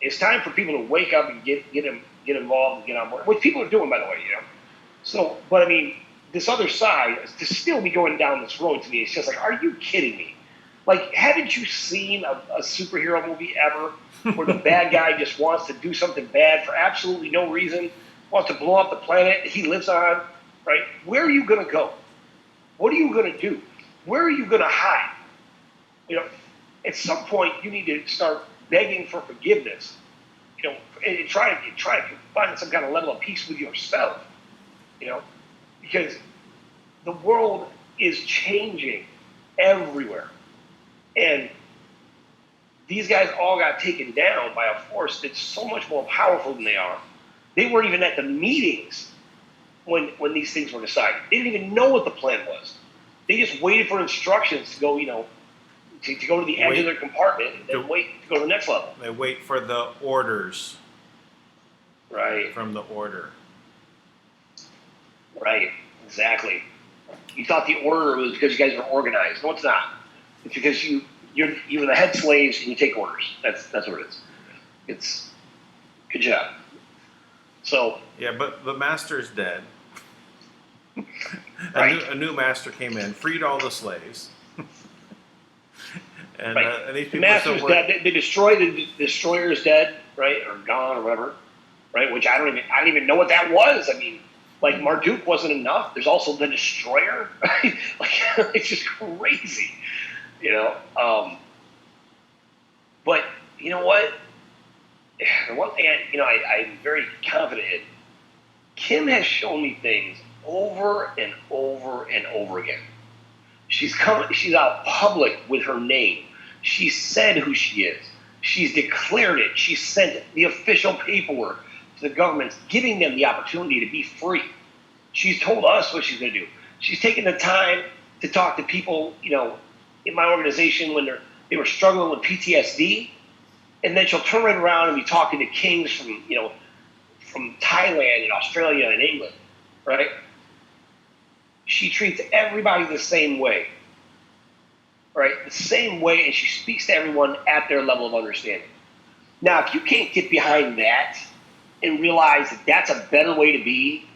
It's time for people to wake up and get involved and get on board, which people are doing, by the way, So, but I mean, this other side, to still be going down this road to me, it's just like, are you kidding me? Like, haven't you seen a superhero movie ever where the bad guy just wants to do something bad for absolutely no reason, wants to blow up the planet he lives on, right? Where are you going to go? What are you going to do? Where are you going to hide? At some point, you need to start begging for forgiveness, and try to find some kind of level of peace with yourself, because the world is changing everywhere. And these guys all got taken down by a force that's so much more powerful than they are. They weren't even at the meetings when these things were decided. They didn't even know what the plan was. They just waited for instructions to go, to go to the edge of their compartment and then wait to go to the next level. They wait for the orders. Right. From the order. Right. Exactly. You thought the order was because you guys were organized. No, it's not. It's because you're the head slaves and you take orders. That's what it is. It's good job. So yeah, but the master's dead. Right. A new master came in, freed all the slaves. And, right. And these people the master's dead. They destroyed the destroyer's dead, right, or gone, or whatever, right? Which I don't even know what that was. I mean, like Marduk wasn't enough. There's also the destroyer. Right? Like it's just crazy, But you know what? The one thing I'm very confident in. Kim has shown me things over and over and over again. She's out public with her name. She said who she is. She's declared it. She sent the official paperwork to the government, giving them the opportunity to be free. She's told us what she's going to do. She's taken the time to talk to people, in my organization when they were struggling with PTSD, and then she'll turn right around and be talking to kings from Thailand and Australia and England, right? She treats everybody the same way, right? The same way, and she speaks to everyone at their level of understanding. Now, if you can't get behind that and realize that that's a better way to be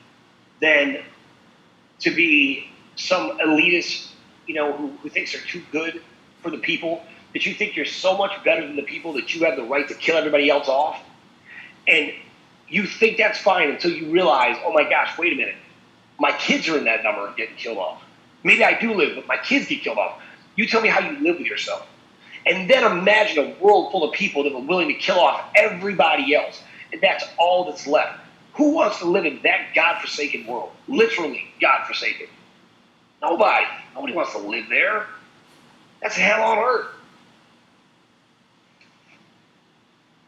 than to be some elitist, who thinks they're too good for the people, that you think you're so much better than the people that you have the right to kill everybody else off, and you think that's fine until you realize, oh my gosh, wait a minute. My kids are in that number of getting killed off. Maybe I do live, but my kids get killed off. You tell me how you live with yourself. And then imagine a world full of people that were willing to kill off everybody else. And that's all that's left. Who wants to live in that godforsaken world? Literally godforsaken. Nobody. Nobody wants to live there. That's hell on earth.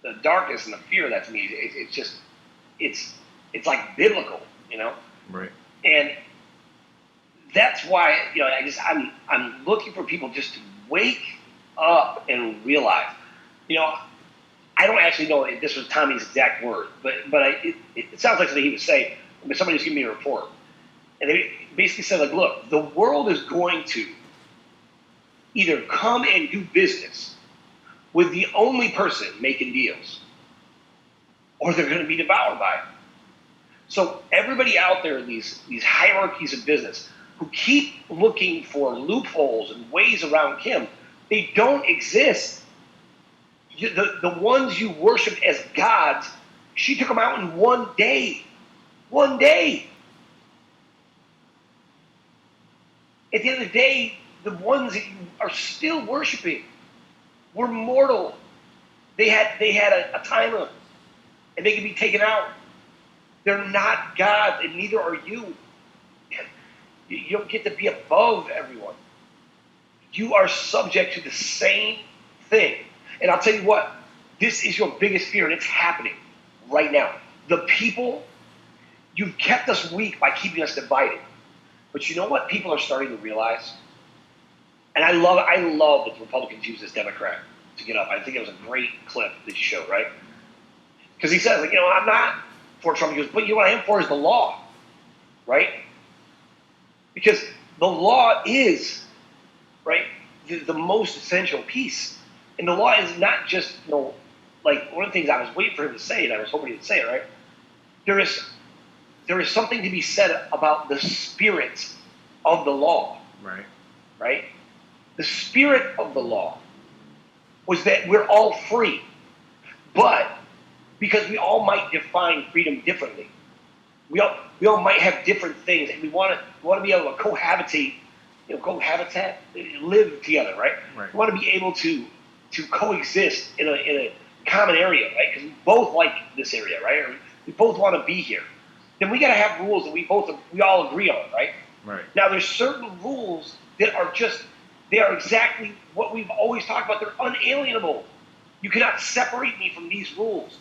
The darkness and the fear that's me, it's like biblical, Right. And that's why, I'm looking for people just to wake up and realize, I I don't actually know if this was Tommy's exact word, but it sounds like something he would say. I mean, somebody was giving me a report, and they basically said, like, look, the world is going to either come and do business with the only person making deals, or they're going to be devoured by it. So everybody out there in these hierarchies of business who keep looking for loopholes and ways around Kim, they don't exist. The ones you worshiped as gods, she took them out in one day. One day. At the end of the day, the ones that you are still worshiping were mortal. They had a timer, and they could be taken out. They're not God, and neither are you. You don't get to be above everyone. You are subject to the same thing. And I'll tell you what, this is your biggest fear, and it's happening right now. The people, you've kept us weak by keeping us divided. But you know what people are starting to realize? And I love that the Republicans use this Democrat to get up. I think it was a great clip that you showed, right? Because he says, like, I'm not for Trump. He goes, but what I am for is the law, right? Because the law is, right, the most essential piece. And the law is not just, like one of the things I was waiting for him to say, and I was hoping he would say it, right? There is something to be said about the spirit of the law. Right. Right? The spirit of the law was that we're all free. But because we all might define freedom differently. We all might have different things, and we want to be able to cohabitate, live together, right? Right. We want to be able to coexist in a common area, right? Because we both like this area, right? Or we both want to be here. Then we got to have rules that we all agree on, right? Right. Now there's certain rules that they are exactly what we've always talked about. They're unalienable. You cannot separate me from these rules.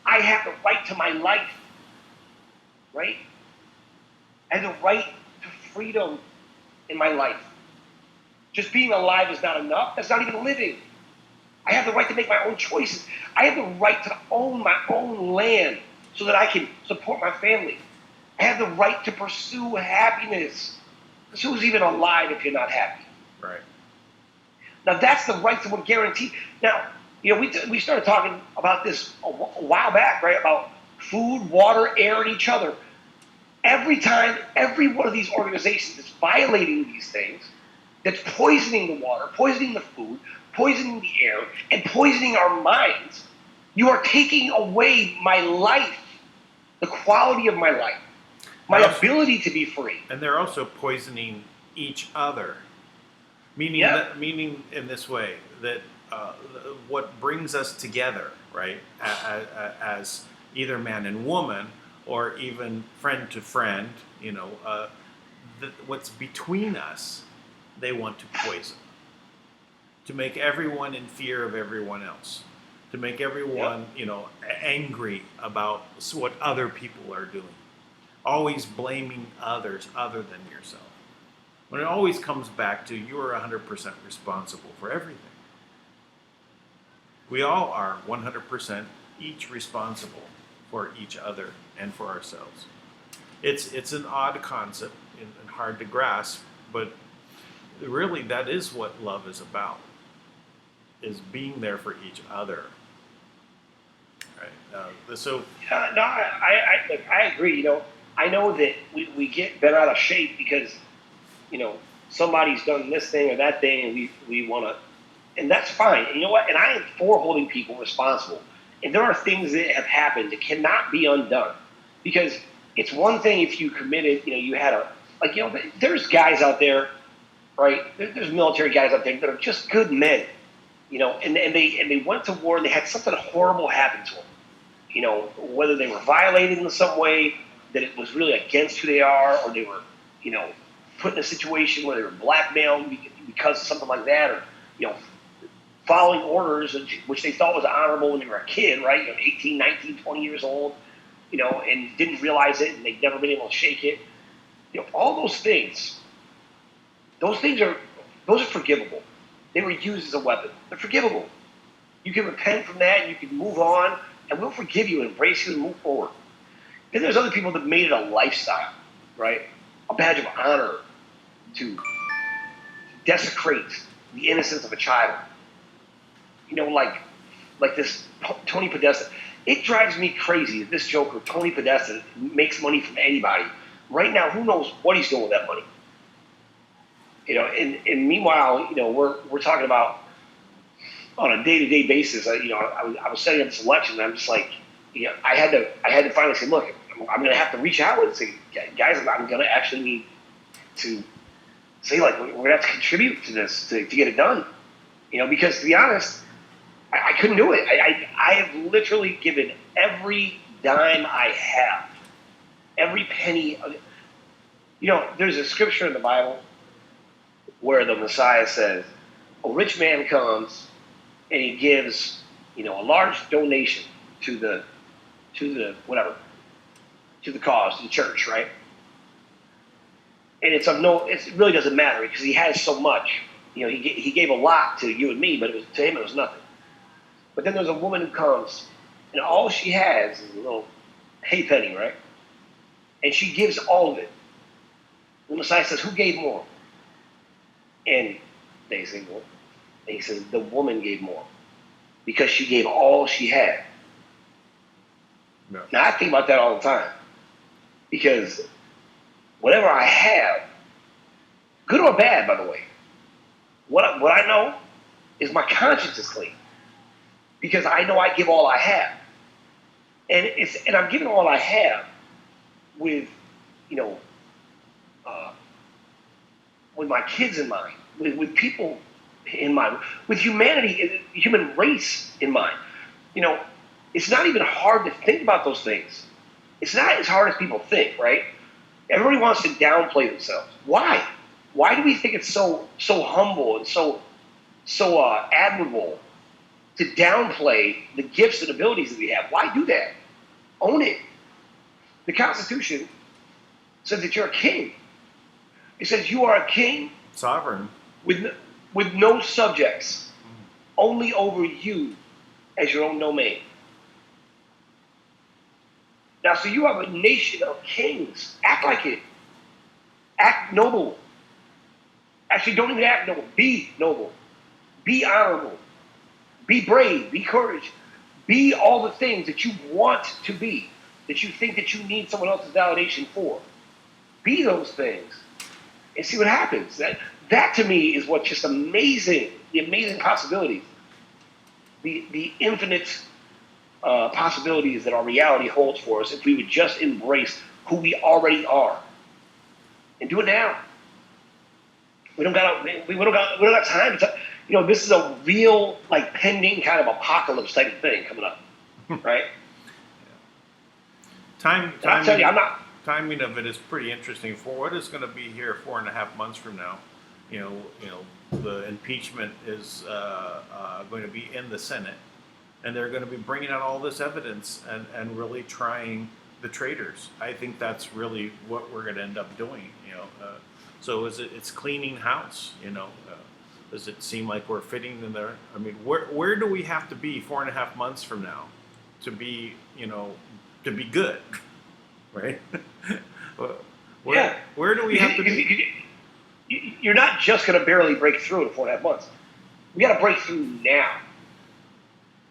I have the right to my life, right? I have the right to freedom in my life. Just being alive is not enough. That's not even living. I have the right to make my own choices. I have the right to own my own land so that I can support my family. I have the right to pursue happiness. Because who's even alive if you're not happy? Right. Now that's the right that we're guaranteed. Now, we started talking about this a while back, right? About food, water, air, and each other. Every time, every one of these organizations is violating these things, that's poisoning the water, poisoning the food, poisoning the air, and poisoning our minds, you are taking away my life, the quality of my life, my ability to be free. And they're also poisoning each other, meaning in this way that what brings us together, right, as either man and woman, or even friend to friend, what's between us, they want to poison, to make everyone in fear of everyone else, to make everyone, angry about what other people are doing, always blaming others other than yourself. When it always comes back to you are 100% responsible for everything. We all are 100% each responsible for each other and for ourselves. It's an odd concept and hard to grasp, but really that is what love is about, is being there for each other. Right? I agree. I know that we get bent out of shape because, somebody's done this thing or that thing, and we want to, and that's fine. And you know what? And I am for holding people responsible. And there are things that have happened that cannot be undone, because it's one thing if you committed, you had there's guys out there, right? There's military guys out there that are just good men, and they went to war and they had something horrible happen to them, whether they were violated in some way that it was really against who they are, or they were, put in a situation where they were blackmailed because of something like that, or, following orders, which they thought was honorable when they were a kid, right? 18, 19, 20 years old, and didn't realize it, and they'd never been able to shake it. All those things are forgivable. They were used as a weapon. They're forgivable. You can repent from that, and you can move on, and we'll forgive you and embrace you and move forward. Then there's other people that made it a lifestyle, right? A badge of honor to desecrate the innocence of a child. You know, like this Tony Podesta. It drives me crazy that this joker, Tony Podesta, makes money from anybody. Right now, who knows what he's doing with that money? You know, and meanwhile, you know, we're talking about on a day-to-day basis. I was setting up this election, and I'm just like, you know, I had to finally say, look, I'm going to have to reach out and say, guys, I'm going to actually need to say, like, we're going to have to contribute to this to get it done. You know, because to be honest, I couldn't do it. I have literally given every dime I have, every penny. You know, there's a scripture in the Bible where the Messiah says, a rich man comes and he gives, you know, a large donation to the whatever, to the cause, to the church, right? And it really doesn't matter because he has so much. You know, he gave a lot to you and me, but to him it was nothing. But then there's a woman who comes, and all she has is a little hay penny, right? And she gives all of it. The Messiah says, who gave more? And they say, well, and he says, the woman gave more because she gave all she had. No. Now, I think about that all the time because whatever I have, good or bad, by the way, what I know is my conscience is clean because I know I give all I have. And I'm giving all I have with, you know, with my kids in mind, with people in mind, with humanity, human race in mind. You know, it's not even hard to think about those things. It's not as hard as people think, right? Everybody wants to downplay themselves. Why? Why do we think it's so humble and so admirable to downplay the gifts and abilities that we have? Why do that? Own it. The Constitution says that you're a king. It says you are a king, Sovereign, with no subjects, only over you as your own domain. Now, so you have a nation of kings. Act like it. Act noble. Actually, don't even act noble. Be noble. Be honorable. Be brave. Be courage. Be all the things that you want to be, that you think that you need someone else's validation for. Be those things and see what happens. That to me is what's just amazing, the amazing possibilities, the infinite possibilities that our reality holds for us if we would just embrace who we already are and do it now. We don't got time to, you know, this is a real, like, pending kind of apocalypse type of thing coming up, right? Timing of it is pretty interesting for what is going to be here 4.5 months from now. You know, the impeachment is going to be in the Senate, and they're going to be bringing out all this evidence and really trying the traitors. I think that's really what we're going to end up doing. You know, so it's cleaning house. You know, does it seem like we're fitting in there? I mean, where do we have to be 4.5 months from now to be, you know, to be good, right? Where do we have to be? You're not just going to barely break through in 4.5 months. We got to break through now,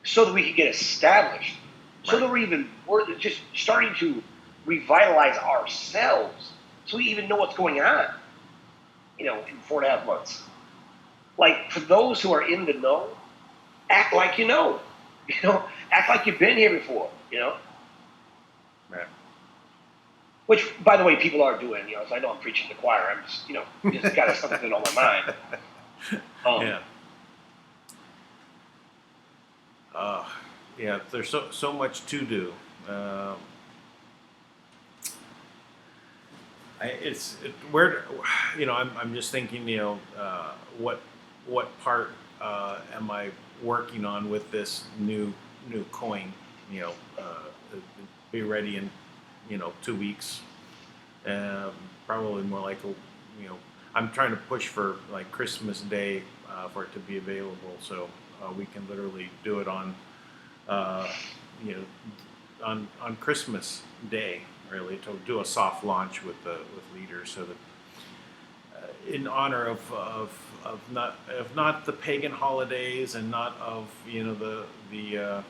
so that we can get established, so that we're just starting to revitalize ourselves, so we even know what's going on. You know, in 4.5 months. Like, for those who are in the know, act like you know. You know, act like you've been here before. You know. Right. Which, by the way, people are doing. You know, so I know I'm preaching to the choir. I'm just, you know, just got something on my mind. Yeah. Yeah. There's so much to do. You know, I'm just thinking, you know, what part am I working on with this new coin? You know, be ready in, you know, 2 weeks. Probably more like you know, I'm trying to push for like Christmas Day for it to be available. So we can literally do it on, you know, on Christmas Day, really, to do a soft launch with leaders, so that in honor of not the pagan holidays, and not of the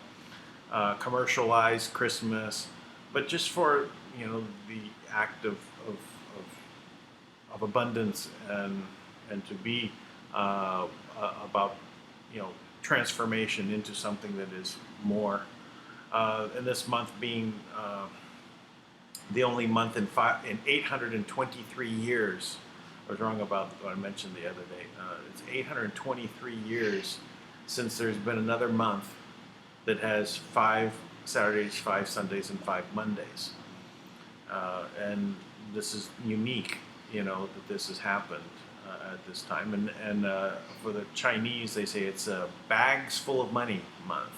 commercialized Christmas, but just for the act of abundance, and to be about transformation into something that is more. And this month being the only month in 823 years. I was wrong about what I mentioned the other day. It's 823 years since there's been another month that has 5 Saturdays, 5 Sundays, and 5 Mondays. And this is unique, that this has happened at this time. And for the Chinese, they say it's bags full of money month.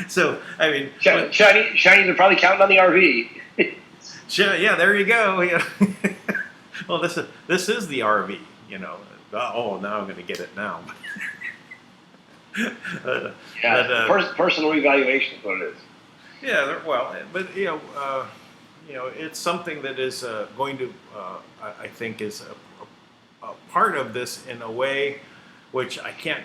So, I mean, Chinese are probably counting on the RV. Yeah, there you go. Yeah. Well, this is the RV. Oh, now I'm going to get it now. Personal evaluation is what it is. Yeah, well, but it's something that is going to, I think, is a part of this in a way, which I can't.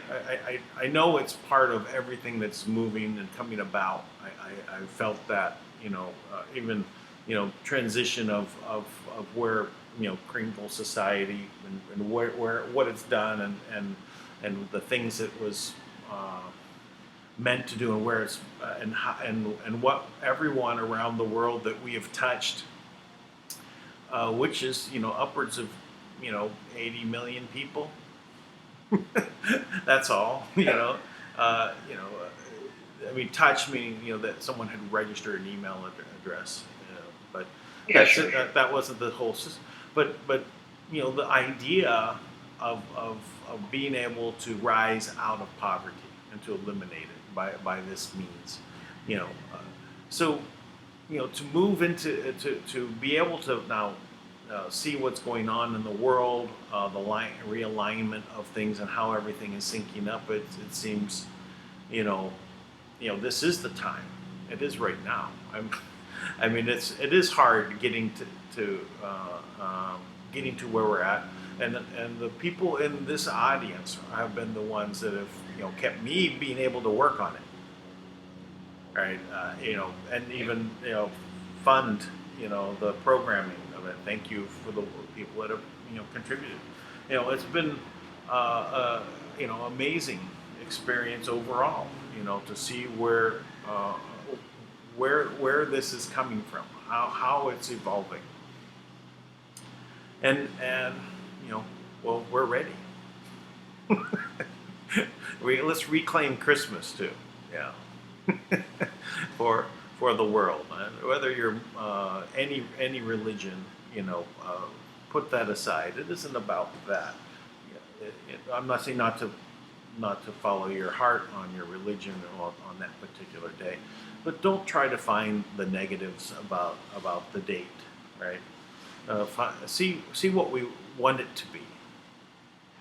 I know it's part of everything that's moving and coming about. I felt that even transition of where Kringle Society and where what it's done, and the things it was meant to do, and where it's and what everyone around the world that we have touched, which is upwards of 80 million people. That's all. I mean, touch meaning that someone had registered an email address, but that wasn't the whole system. But the idea of being able to rise out of poverty and to eliminate it by this means, so to move into to be able to now see what's going on in the world, the realignment of things and how everything is syncing up. It seems, this is the time. It is right now. I mean, it is hard getting to where we're at, and the people in this audience have been the ones that have kept me being able to work on it, right? And even fund the programming of it. Thank you for the people that have contributed. It's been amazing experience overall. To see where this is coming from, how it's evolving, and well, we're ready. Let's reclaim Christmas too, for the world. Whether you're any religion, put that aside. It isn't about that. I'm not saying not to follow your heart on your religion or on that particular day, but don't try to find the negatives about the date, right? See what we want it to be,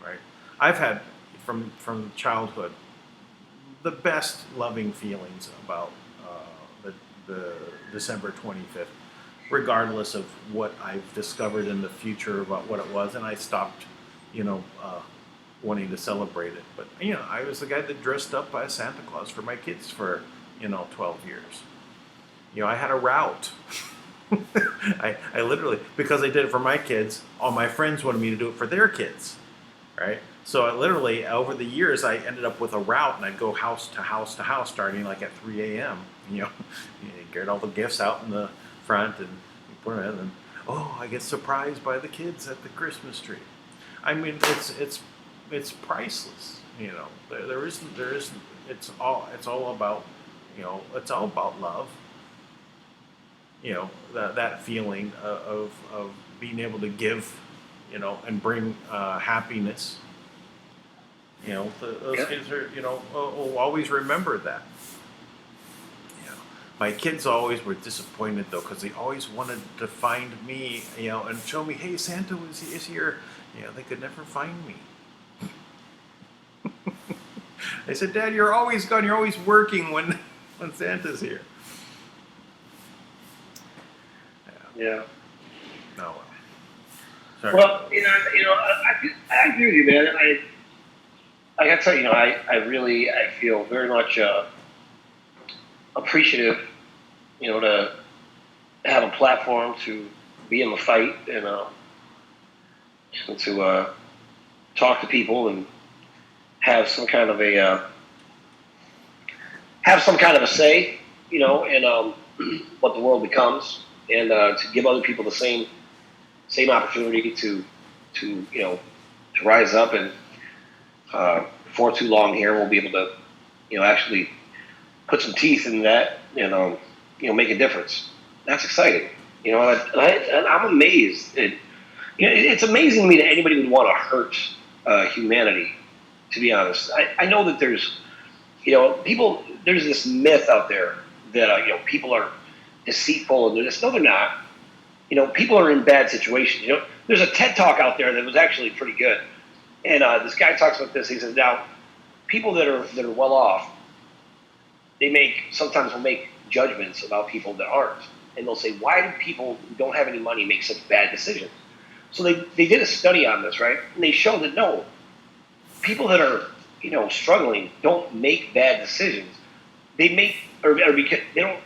right? I've had from childhood the best loving feelings about the December 25th, regardless of what I've discovered in the future about what it was, and I stopped, wanting to celebrate it. But I was the guy that dressed up as Santa Claus for my kids for 12 years. I had a route. I literally, because I did it for my kids, all my friends wanted me to do it for their kids, right? So I literally, over the years, I ended up with a route, and I'd go house to house to house, starting like at 3 a.m. You get all the gifts out in the front, and you put them in, and I get surprised by the kids at the Christmas tree. I mean, it's priceless. There isn't. It's all about it's all about love. That feeling of being able to give, and bring happiness. Those kids are, will always remember that. My kids always were disappointed though, because they always wanted to find me, and show me, hey, Santa is here. They could never find me. They said, Dad, you're always gone. You're always working when Santa's here. Yeah. Oh, well. Sorry. Well, I agree with you, man. I got to tell you, I feel very much appreciative, to have a platform to be in the fight and to talk to people and have some kind of a say, in what the world becomes, and to give other people the same opportunity to rise up, and before too long here we'll be able to actually put some teeth in that and make a difference. That's exciting, and I'm amazed. It's amazing to me that anybody would want to hurt humanity. To be honest, I know that there's people. There's this myth out there that people are deceitful, and they're not. People are in bad situations. There's a TED Talk out there that was actually pretty good, and this guy talks about this. He says, now, people that are well off, sometimes will make judgments about people that aren't, and they'll say, why do people who don't have any money make such bad decisions? So they did a study on this, right? And they showed that no, people that are struggling don't make bad decisions. They make or because they don't.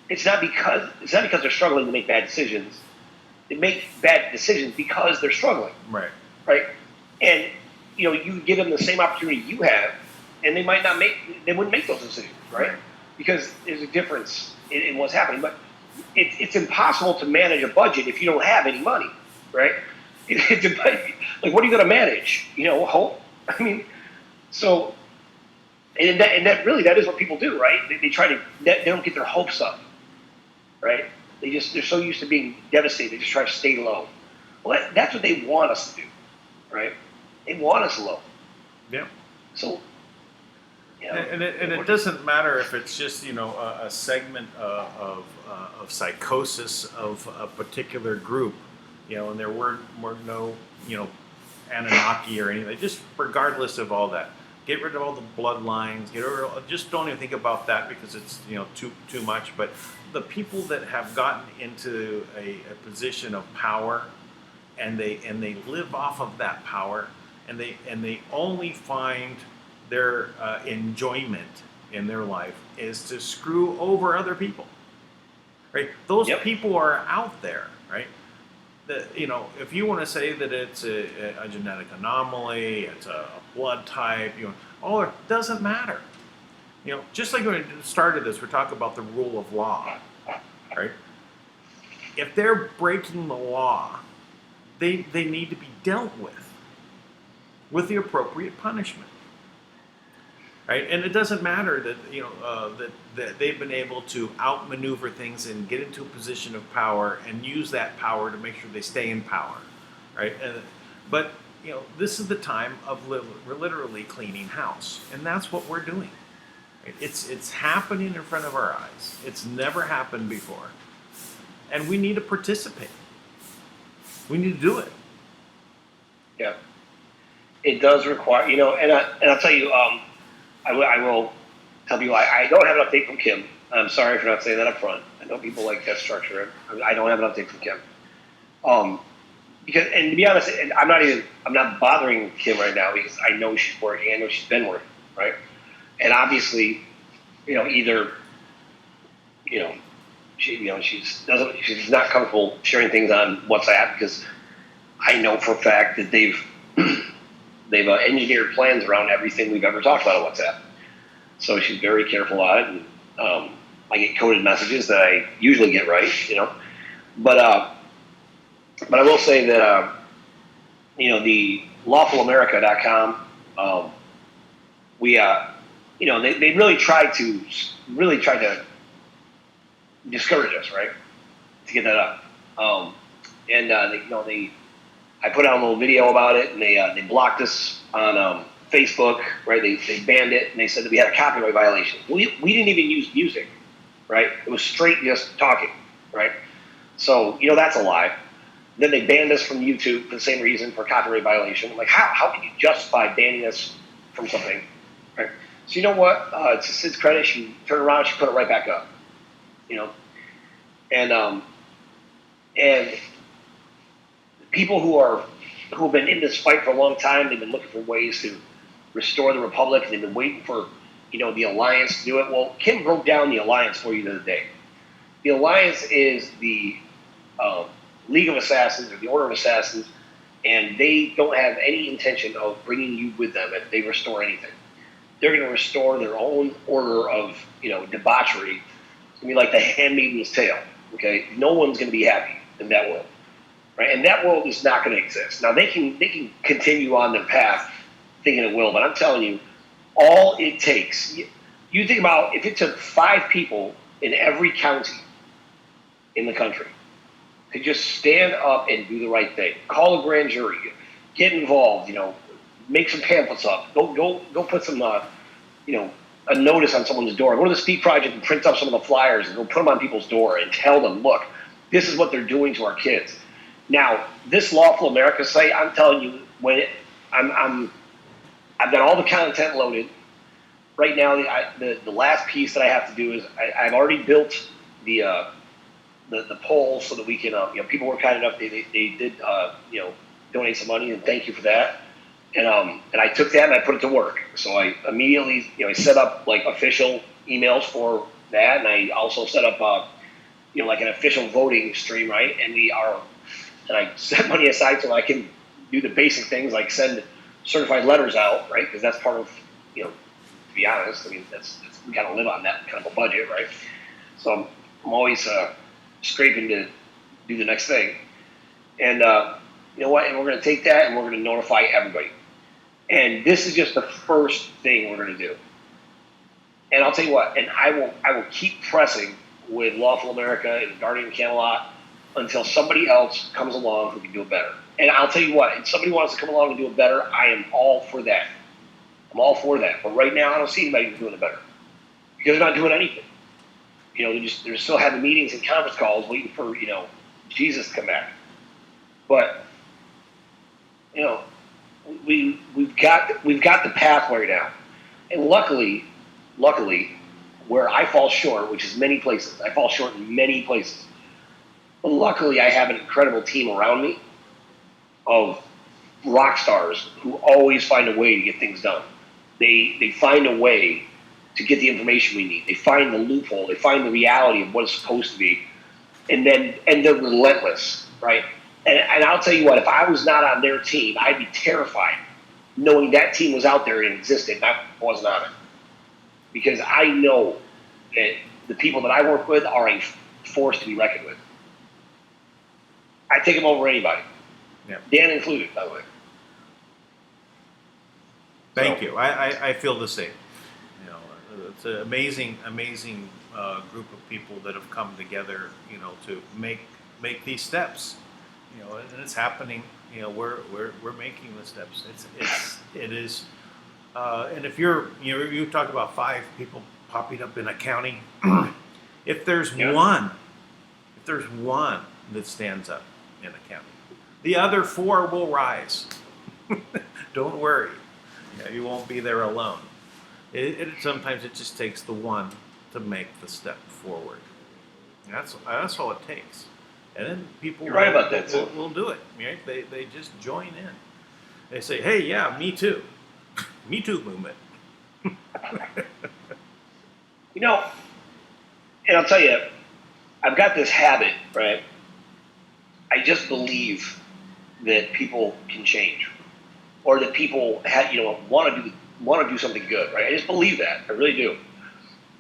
It's not because they're struggling to make bad decisions. They make bad decisions because they're struggling. Right. Right. And you give them the same opportunity you have, and they wouldn't make those decisions, right? Because there's a difference in what's happening. But it's impossible to manage a budget if you don't have any money, right? Like, what are you going to manage? Hope. I mean, so, and that is what people do, right? They try to, they don't get their hopes up, right? They're so used to being devastated, they just try to stay low. Well, that's what they want us to do, right? They want us low. Yeah. So, and it doesn't matter if it's just a segment of psychosis of a particular group, and there were no Anunnaki or anything. Just regardless of all that, get rid of all the bloodlines. Just don't even think about that because it's too much. But the people that have gotten into a position of power, and they live off of that power, and they only find their enjoyment in their life is to screw over other people, right? Those people are out there, right? If you want to say that it's a genetic anomaly, it's a blood type, all it doesn't matter. Just like when we started this, we're talking about the rule of law, right? If they're breaking the law, they need to be dealt with the appropriate punishment, right? And it doesn't matter that that they've been able to outmaneuver things and get into a position of power and use that power to make sure they stay in power, right? But this is the time of literally cleaning house, and that's what we're doing. Right? It's happening in front of our eyes. It's never happened before, and we need to participate. We need to do it. Yeah, it does require and I'll tell you, I will tell you, I don't have an update from Kim. I'm sorry for not saying that up front. I know people like that structure. I don't have an update from Kim. Because, and to be honest, I'm not bothering Kim right now because I know she's working. I know she's been working, right? And obviously, either, she's not comfortable sharing things on WhatsApp because I know for a fact that they've engineered plans around everything we've ever talked about on WhatsApp. So she's very careful on it, and I get coded messages that I usually get right, But I will say that the lawfulamerica.com, they really tried to discourage us, right, to get that up. I put out a little video about it, and they blocked us on Facebook, right? They banned it, and they said that we had a copyright violation. We didn't even use music, right? It was straight just talking, right? So that's a lie. Then they banned us from YouTube for the same reason, for copyright violation. Like, how can you justify banning us from something Right. So you know what? To Sid's credit, she turned around, she put it right back up. And people who've been in this fight for a long time, they've been looking for ways to restore the republic, and they've been waiting for the alliance to do it. Well, Kim broke down the alliance for you the other day. The alliance is the League of Assassins or the Order of Assassins, and they don't have any intention of bringing you with them if they restore anything. They're going to restore their own order of debauchery. It's going to be like the Handmaid's Tale. Okay, no one's going to be happy in that world, right? And that world is not going to exist. Now they can continue on their path thinking it will, but I'm telling you, all it takes. You think about if it took 5 people in every county in the country to just stand up and do the right thing, call a grand jury, get involved, make some pamphlets up, go put some, a notice on someone's door, go to the Speak Project and print up some of the flyers and go put them on people's door and tell them, look, this is what they're doing to our kids. Now, this Lawful America site, I'm telling you, I've got all the content loaded. Right now, the last piece that I have to do is I've already built the poll so that we can, people were kind enough, they did, donate some money, and thank you for that. And I took that and I put it to work. So I immediately, I set up like official emails for that, and I also set up, like an official voting stream, right? And I set money aside so I can do the basic things like send certified letters out, right? Because that's part of, to be honest, I mean, we gotta live on that kind of a budget, right? So I'm always scraping to do the next thing. And you know what? And we're going to take that and we're going to notify everybody. And this is just the first thing we're going to do. And I'll tell you what, and I will keep pressing with Lawful America and Guardian Camelot until somebody else comes along who can do it better. And I'll tell you what, if somebody wants to come along and do it better, I am all for that. I'm all for that. But right now, I don't see anybody who's doing it better. Because they're not doing anything. They're still having meetings and conference calls waiting for, Jesus to come back. But, we've got the pathway now. And luckily, where I fall short, which is many places, I fall short in many places. But luckily, I have an incredible team around me of rock stars who always find a way to get things done. They find a way to get the information we need. They find the loophole. They find the reality of what it's supposed to be, and they're relentless, right? And I'll tell you what, if I was not on their team, I'd be terrified knowing that team was out there and existed, and I wasn't on it. Because I know that the people that I work with are a force to be reckoned with. I take them over anybody. Yeah. Dan included, by the way. Thank you. I feel the same. It's an amazing group of people that have come together, to make these steps. And it's happening. We're making the steps. It is. And if you talk about 5 people popping up in a county, if there's one that stands up in a county, the other 4 will rise. Don't worry. You won't be there alone. Sometimes it just takes the one to make the step forward. That's all it takes. And then people will do it. Right? They just join in. They say, hey, yeah, me too. Me too movement. And I'll tell you, I've got this habit, right? I just believe that people can change, or that people want to do something good, right? I just believe that. I really do.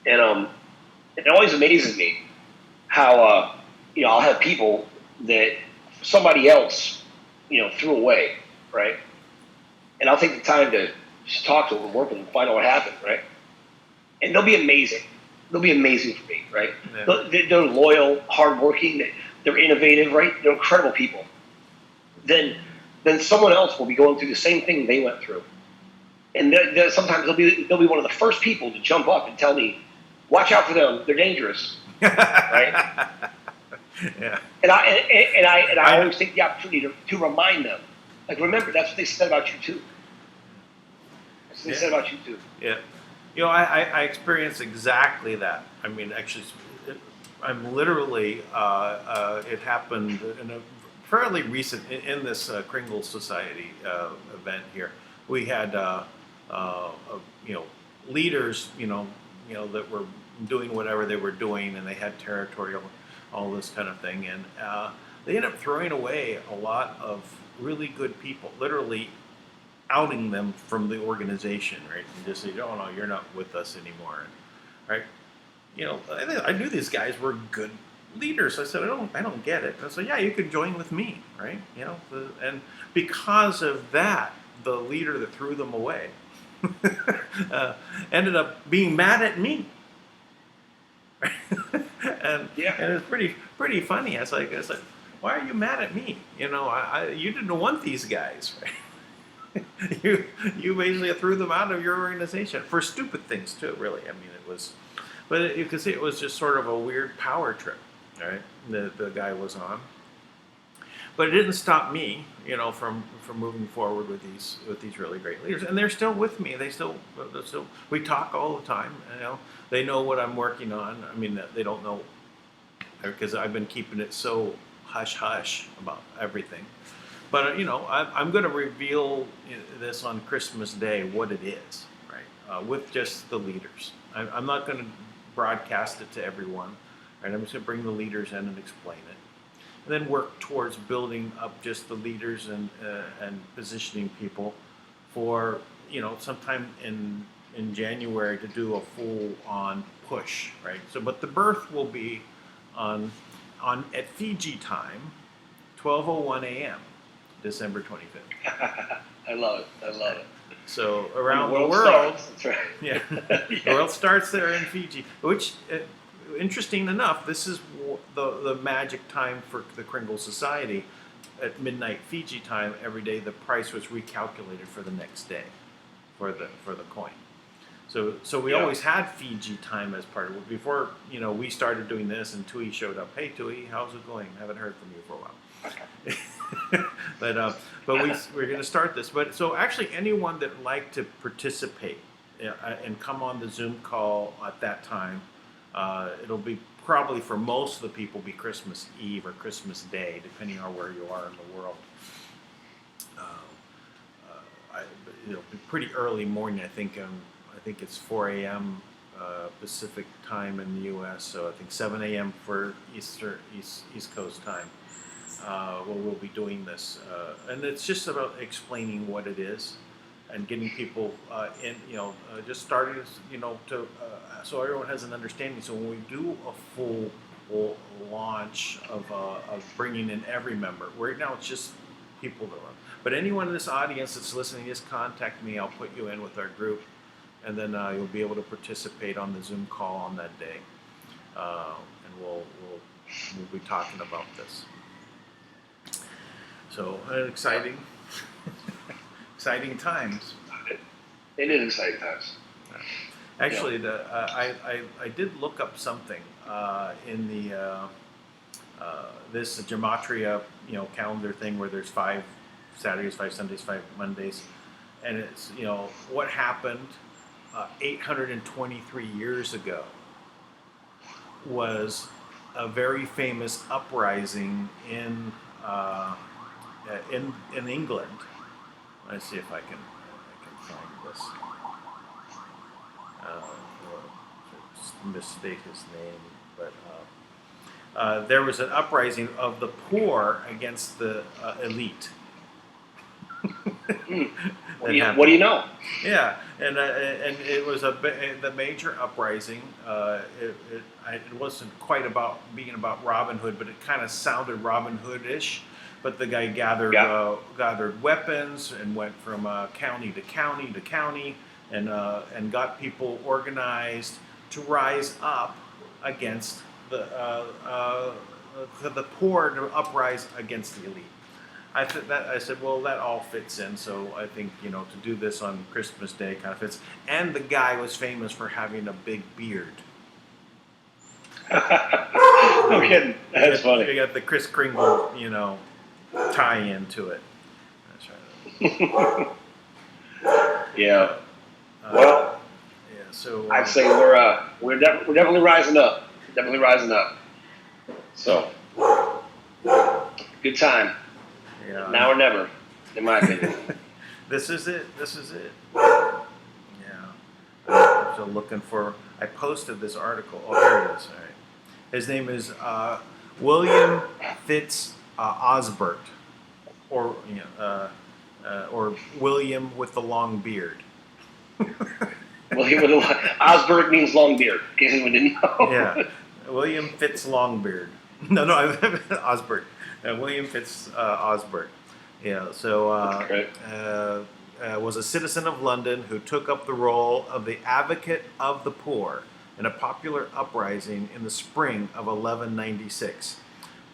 And it always amazes me how I'll have people that somebody else threw away, right? And I'll take the time to just talk to them and work with them and find out what happened, right? And they'll be amazing. They'll be amazing for me, right? Yeah. They're loyal, hardworking, they're innovative, right? They're incredible people. Then someone else will be going through the same thing they went through. And sometimes they'll be one of the first people to jump up and tell me, watch out for them, they're dangerous. Right? Yeah. And I always take the opportunity to remind them. Like, remember, that's what they said about you too. They said about you too. Yeah. You know, I experienced exactly that. I mean, actually, I'm literally, it happened in a fairly recent, in this Kringle Society event here. We had, you know, leaders, that were doing whatever they were doing, and they had territorial, all this kind of thing. And they ended up throwing away a lot of really good people, literally outing them from the organization, right? And just say, oh no, you're not with us anymore, right? You know, I knew these guys were good leaders. I said, I don't get it. I said, yeah, you could join with me, right? You know, and because of that, the leader that threw them away ended up being mad at me. and it's pretty funny. I was like, why are you mad at me? You know, you didn't want these guys, right? you basically threw them out of your organization for stupid things too. Really, I mean, it was, but you can see it was just sort of a weird power trip, right? The guy was on, but it didn't stop me, from moving forward with these really great leaders, and they're still with me. They're still we talk all the time. They know what I'm working on. I mean, they don't know because I've been keeping it so hush hush about everything. But I'm going to reveal this on Christmas Day what it is, right? With just the leaders. I'm not going to broadcast it to everyone, right? I'm just going to bring the leaders in and explain it, and then work towards building up just the leaders and positioning people for sometime in January to do a full-on push, right? So, but the birth will be on at Fiji time, 12:01 a.m. December 25th. I love it. So around the world, that's right. Yeah, the world starts there in Fiji. Which, interesting enough, this is the magic time for the Kringle Society. At midnight Fiji time, every day the price was recalculated for the next day, for the coin. So we always had Fiji time as part of it. Before we started doing this, and Tui showed up. Hey Tui, how's it going? Haven't heard from you for a while. but we're going to start this. But so actually, anyone that would like to participate and come on the Zoom call at that time, it'll be probably for most of the people be Christmas Eve or Christmas Day, depending on where you are in the world. It'll be pretty early morning. I think it's 4 a.m. Pacific time in the U.S. So I think 7 a.m. for East Coast time. We'll be doing this, and it's just about explaining what it is, and getting people just starting, so everyone has an understanding. So when we do a full launch of bringing in every member, right now it's just people that are. But anyone in this audience that's listening, just contact me. I'll put you in with our group, and then you'll be able to participate on the Zoom call on that day, and we'll be talking about this. So exciting times. It is exciting times. Actually, I did look up something in the this gematria calendar thing where there's 5 Saturdays, 5 Sundays, 5 Mondays, and it's what happened 823 years ago was a very famous uprising in England. Let's see if I can find this. Misstate his name, but there was an uprising of the poor against the elite. What do you know? Yeah, and it was the major uprising. It wasn't quite about being about Robin Hood, but it kind of sounded Robin Hood-ish. But the guy gathered weapons and went from county to county to county, and got people organized to rise up against the poor, to uprise against the elite. I said, well, that all fits in. So I think to do this on Christmas Day kind of fits. And the guy was famous for having a big beard. No kidding. That's funny. You got the Kris Kringle, tie into it. That's right. Yeah. Well, yeah. So I'd say we're definitely rising up. Definitely rising up. So good time. yeah. Now or never, in my opinion. This is it. This is it. Yeah. I'm still looking for. I posted this article. Oh, here it is. All right. His name is William Fitz Osbert, or or William with the long beard. Well, Osbert means long beard. In case anyone didn't know. Yeah, William Fitz Longbeard. No, Osbert. William Fitz Osbert. Yeah, so was a citizen of London who took up the role of the advocate of the poor in a popular uprising in the spring of 1196.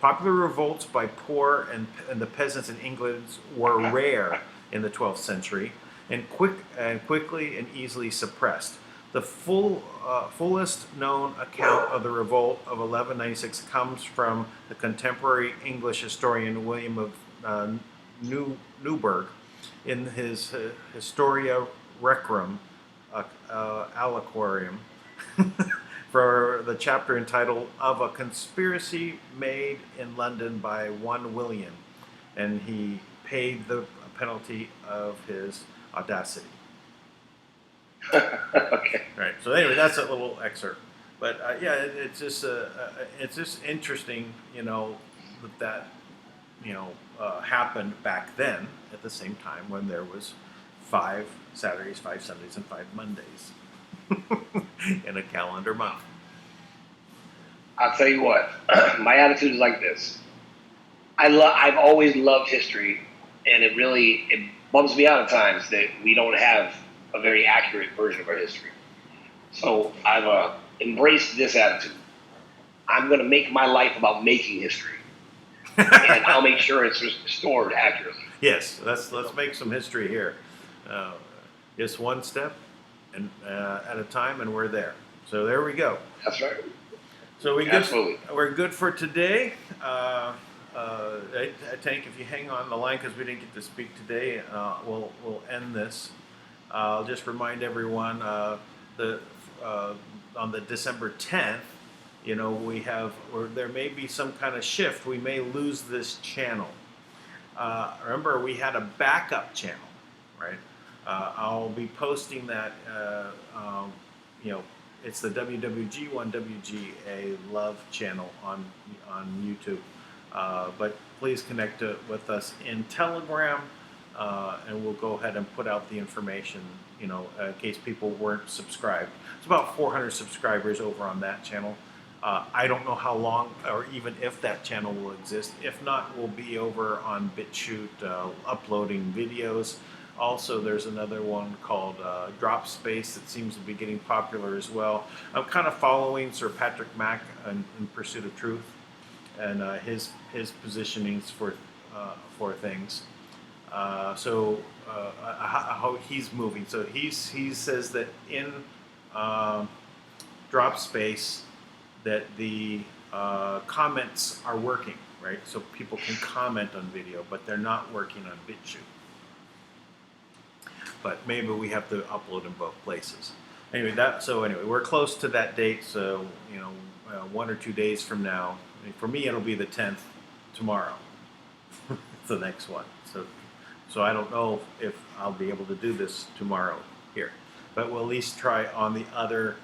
Popular revolts by poor and the peasants in England were rare in the 12th century and quickly and easily suppressed. The fullest known account of the revolt of 1196 comes from the contemporary English historian William of Newburgh in his Historia Requiem Aliquarium for the chapter entitled "Of a Conspiracy Made in London by One William," and he paid the penalty of his audacity. Okay. Right. So anyway, that's a little excerpt. But yeah, it's just interesting, that happened back then at the same time when there was 5 Saturdays, 5 Sundays, and 5 Mondays in a calendar month. I'll tell you what, my attitude is like this. I've always loved history, and it bums me out at times that we don't have a very accurate version of our history. So I've embraced this attitude. I'm going to make my life about making history, and I'll make sure it's restored accurately. Yes, let's make some history here. Just one step and at a time, and we're there. So there we go. That's right. So Absolutely. We're good for today. Tank, if you hang on the line because we didn't get to speak today, we'll end this. I'll just remind everyone on the December 10th, there may be some kind of shift. We may lose this channel. Remember, we had a backup channel, right? I'll be posting that. It's the WWG1 WGA Love channel on YouTube. But please connect with us in Telegram, and we'll go ahead and put out the information, in case people weren't subscribed. It's about 400 subscribers over on that channel. I don't know how long or even if that channel will exist. If not, we'll be over on BitChute uploading videos. Also, there's another one called Drop Space that seems to be getting popular as well. I'm kind of following Sir Patrick Mack in Pursuit of Truth and his positionings for things. How he's moving. So he says that in Drop Space that the comments are working, right? So people can comment on video, but they're not working on BitChute. But maybe we have to upload in both places. Anyway, we're close to that date. So 1 or 2 days from now, for me it'll be the 10th tomorrow. It's the next one. So I don't know if I'll be able to do this tomorrow here, but we'll at least try on the other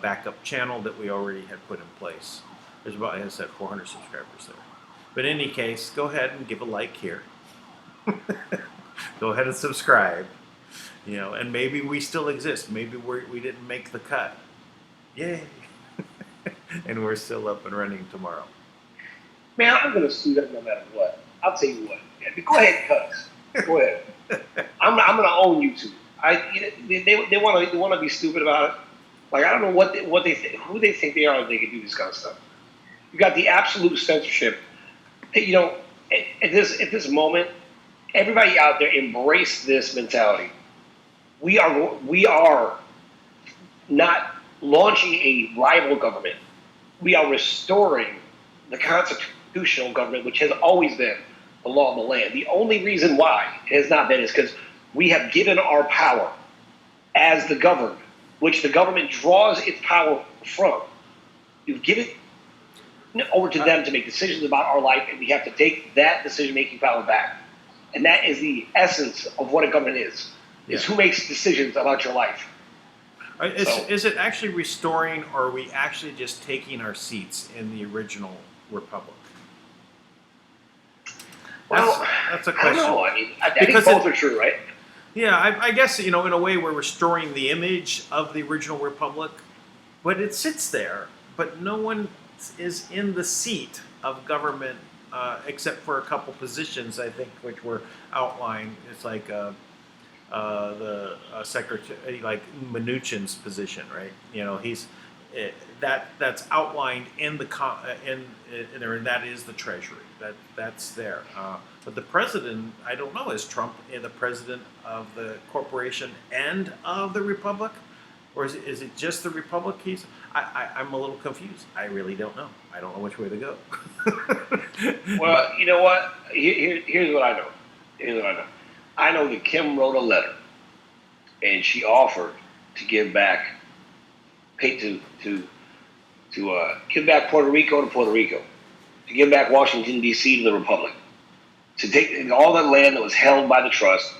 backup channel that we already had put in place. There's about, as I said, 400 subscribers there. But in any case, go ahead and give a like here. Go ahead and subscribe. And maybe we still exist. Maybe we didn't make the cut. Yay! And we're still up and running tomorrow. Man, I'm going to sue them no matter what. I'll tell you what. Go ahead, cuz. Go ahead. I'm going to own YouTube. They want to be stupid about it. Like, I don't know what they think, who they think they are that they can do this kind of stuff. You got the absolute censorship. At this moment, everybody out there embrace this mentality. We are not launching a rival government. We are restoring the constitutional government, which has always been the law of the land. The only reason why it has not been is because we have given our power as the governed, which the government draws its power from. You give it over to them to make decisions about our life, and we have to take that decision-making power back. And that is the essence of what a government is who makes decisions about your life. Is it actually restoring, or are we actually just taking our seats in the original republic? That's a question. I don't know. I mean, I think both are true, right? Yeah, I guess, in a way we're restoring the image of the original republic, but it sits there, but no one is in the seat of government except for a couple positions, I think, which were outlined. It's like the secretary, like Mnuchin's position, right? He's that's outlined in the and that is the Treasury. That's there. But the president, I don't know, is Trump the president of the corporation and of the republic, or is it just the republic? I'm a little confused. I really don't know. I don't know which way to go. Well, you know what? Here's what I know. I know that Kim wrote a letter, and she offered to give back, give back Puerto Rico to Puerto Rico, to give back Washington D.C. to the Republic, to take all that land that was held by the trust,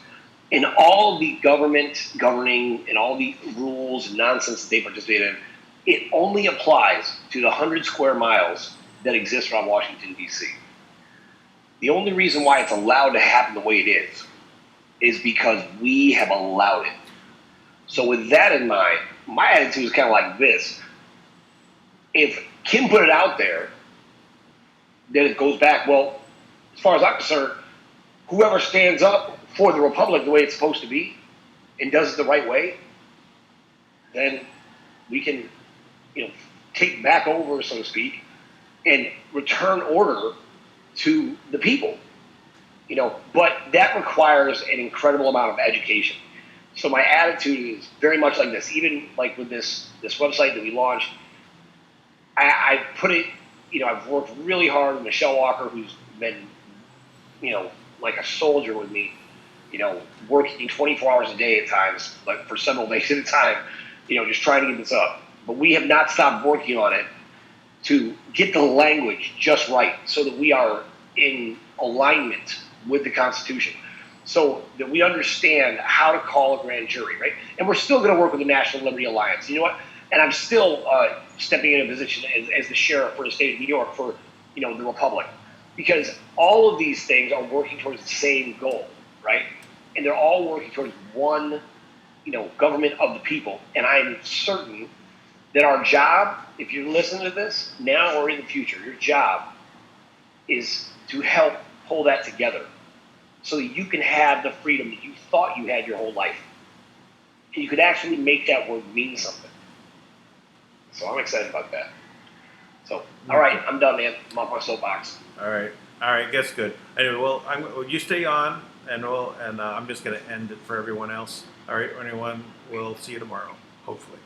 and all the government governing and all the rules and nonsense that they participated in. It only applies to the 100 square miles that exist around Washington, D.C. The only reason why it's allowed to happen the way it is because we have allowed it. So with that in mind, my attitude is kind of like this. If Kim put it out there, then it goes back. Well, as far as I'm concerned, whoever stands up for the Republic the way it's supposed to be and does it the right way, then we can, take back over, so to speak, and return order to the people. But that requires an incredible amount of education. So my attitude is very much like this. Even like with this website that we launched, I put it, I've worked really hard with Michelle Walker, who's been, like a soldier with me, working 24 hours a day at times, like for several days at a time, just trying to get this up. But we have not stopped working on it to get the language just right so that we are in alignment with the Constitution, so that we understand how to call a grand jury, right? And we're still going to work with the National Liberty Alliance. You know what? And I'm still stepping in a position as the sheriff for the state of New York for, the Republic, because all of these things are working towards the same goal, right? And they're all working towards one, government of the people. And I'm certain that our job, if you're listening to this now or in the future, your job is to help pull that together so that you can have the freedom that you thought you had your whole life. And you could actually make that word mean something. So I'm excited about that. So, all right, I'm done, man. I'm off my soapbox. All right, that's good. Anyway, well, you stay on, and I'm just going to end it for everyone else. All right, everyone, we'll see you tomorrow, hopefully.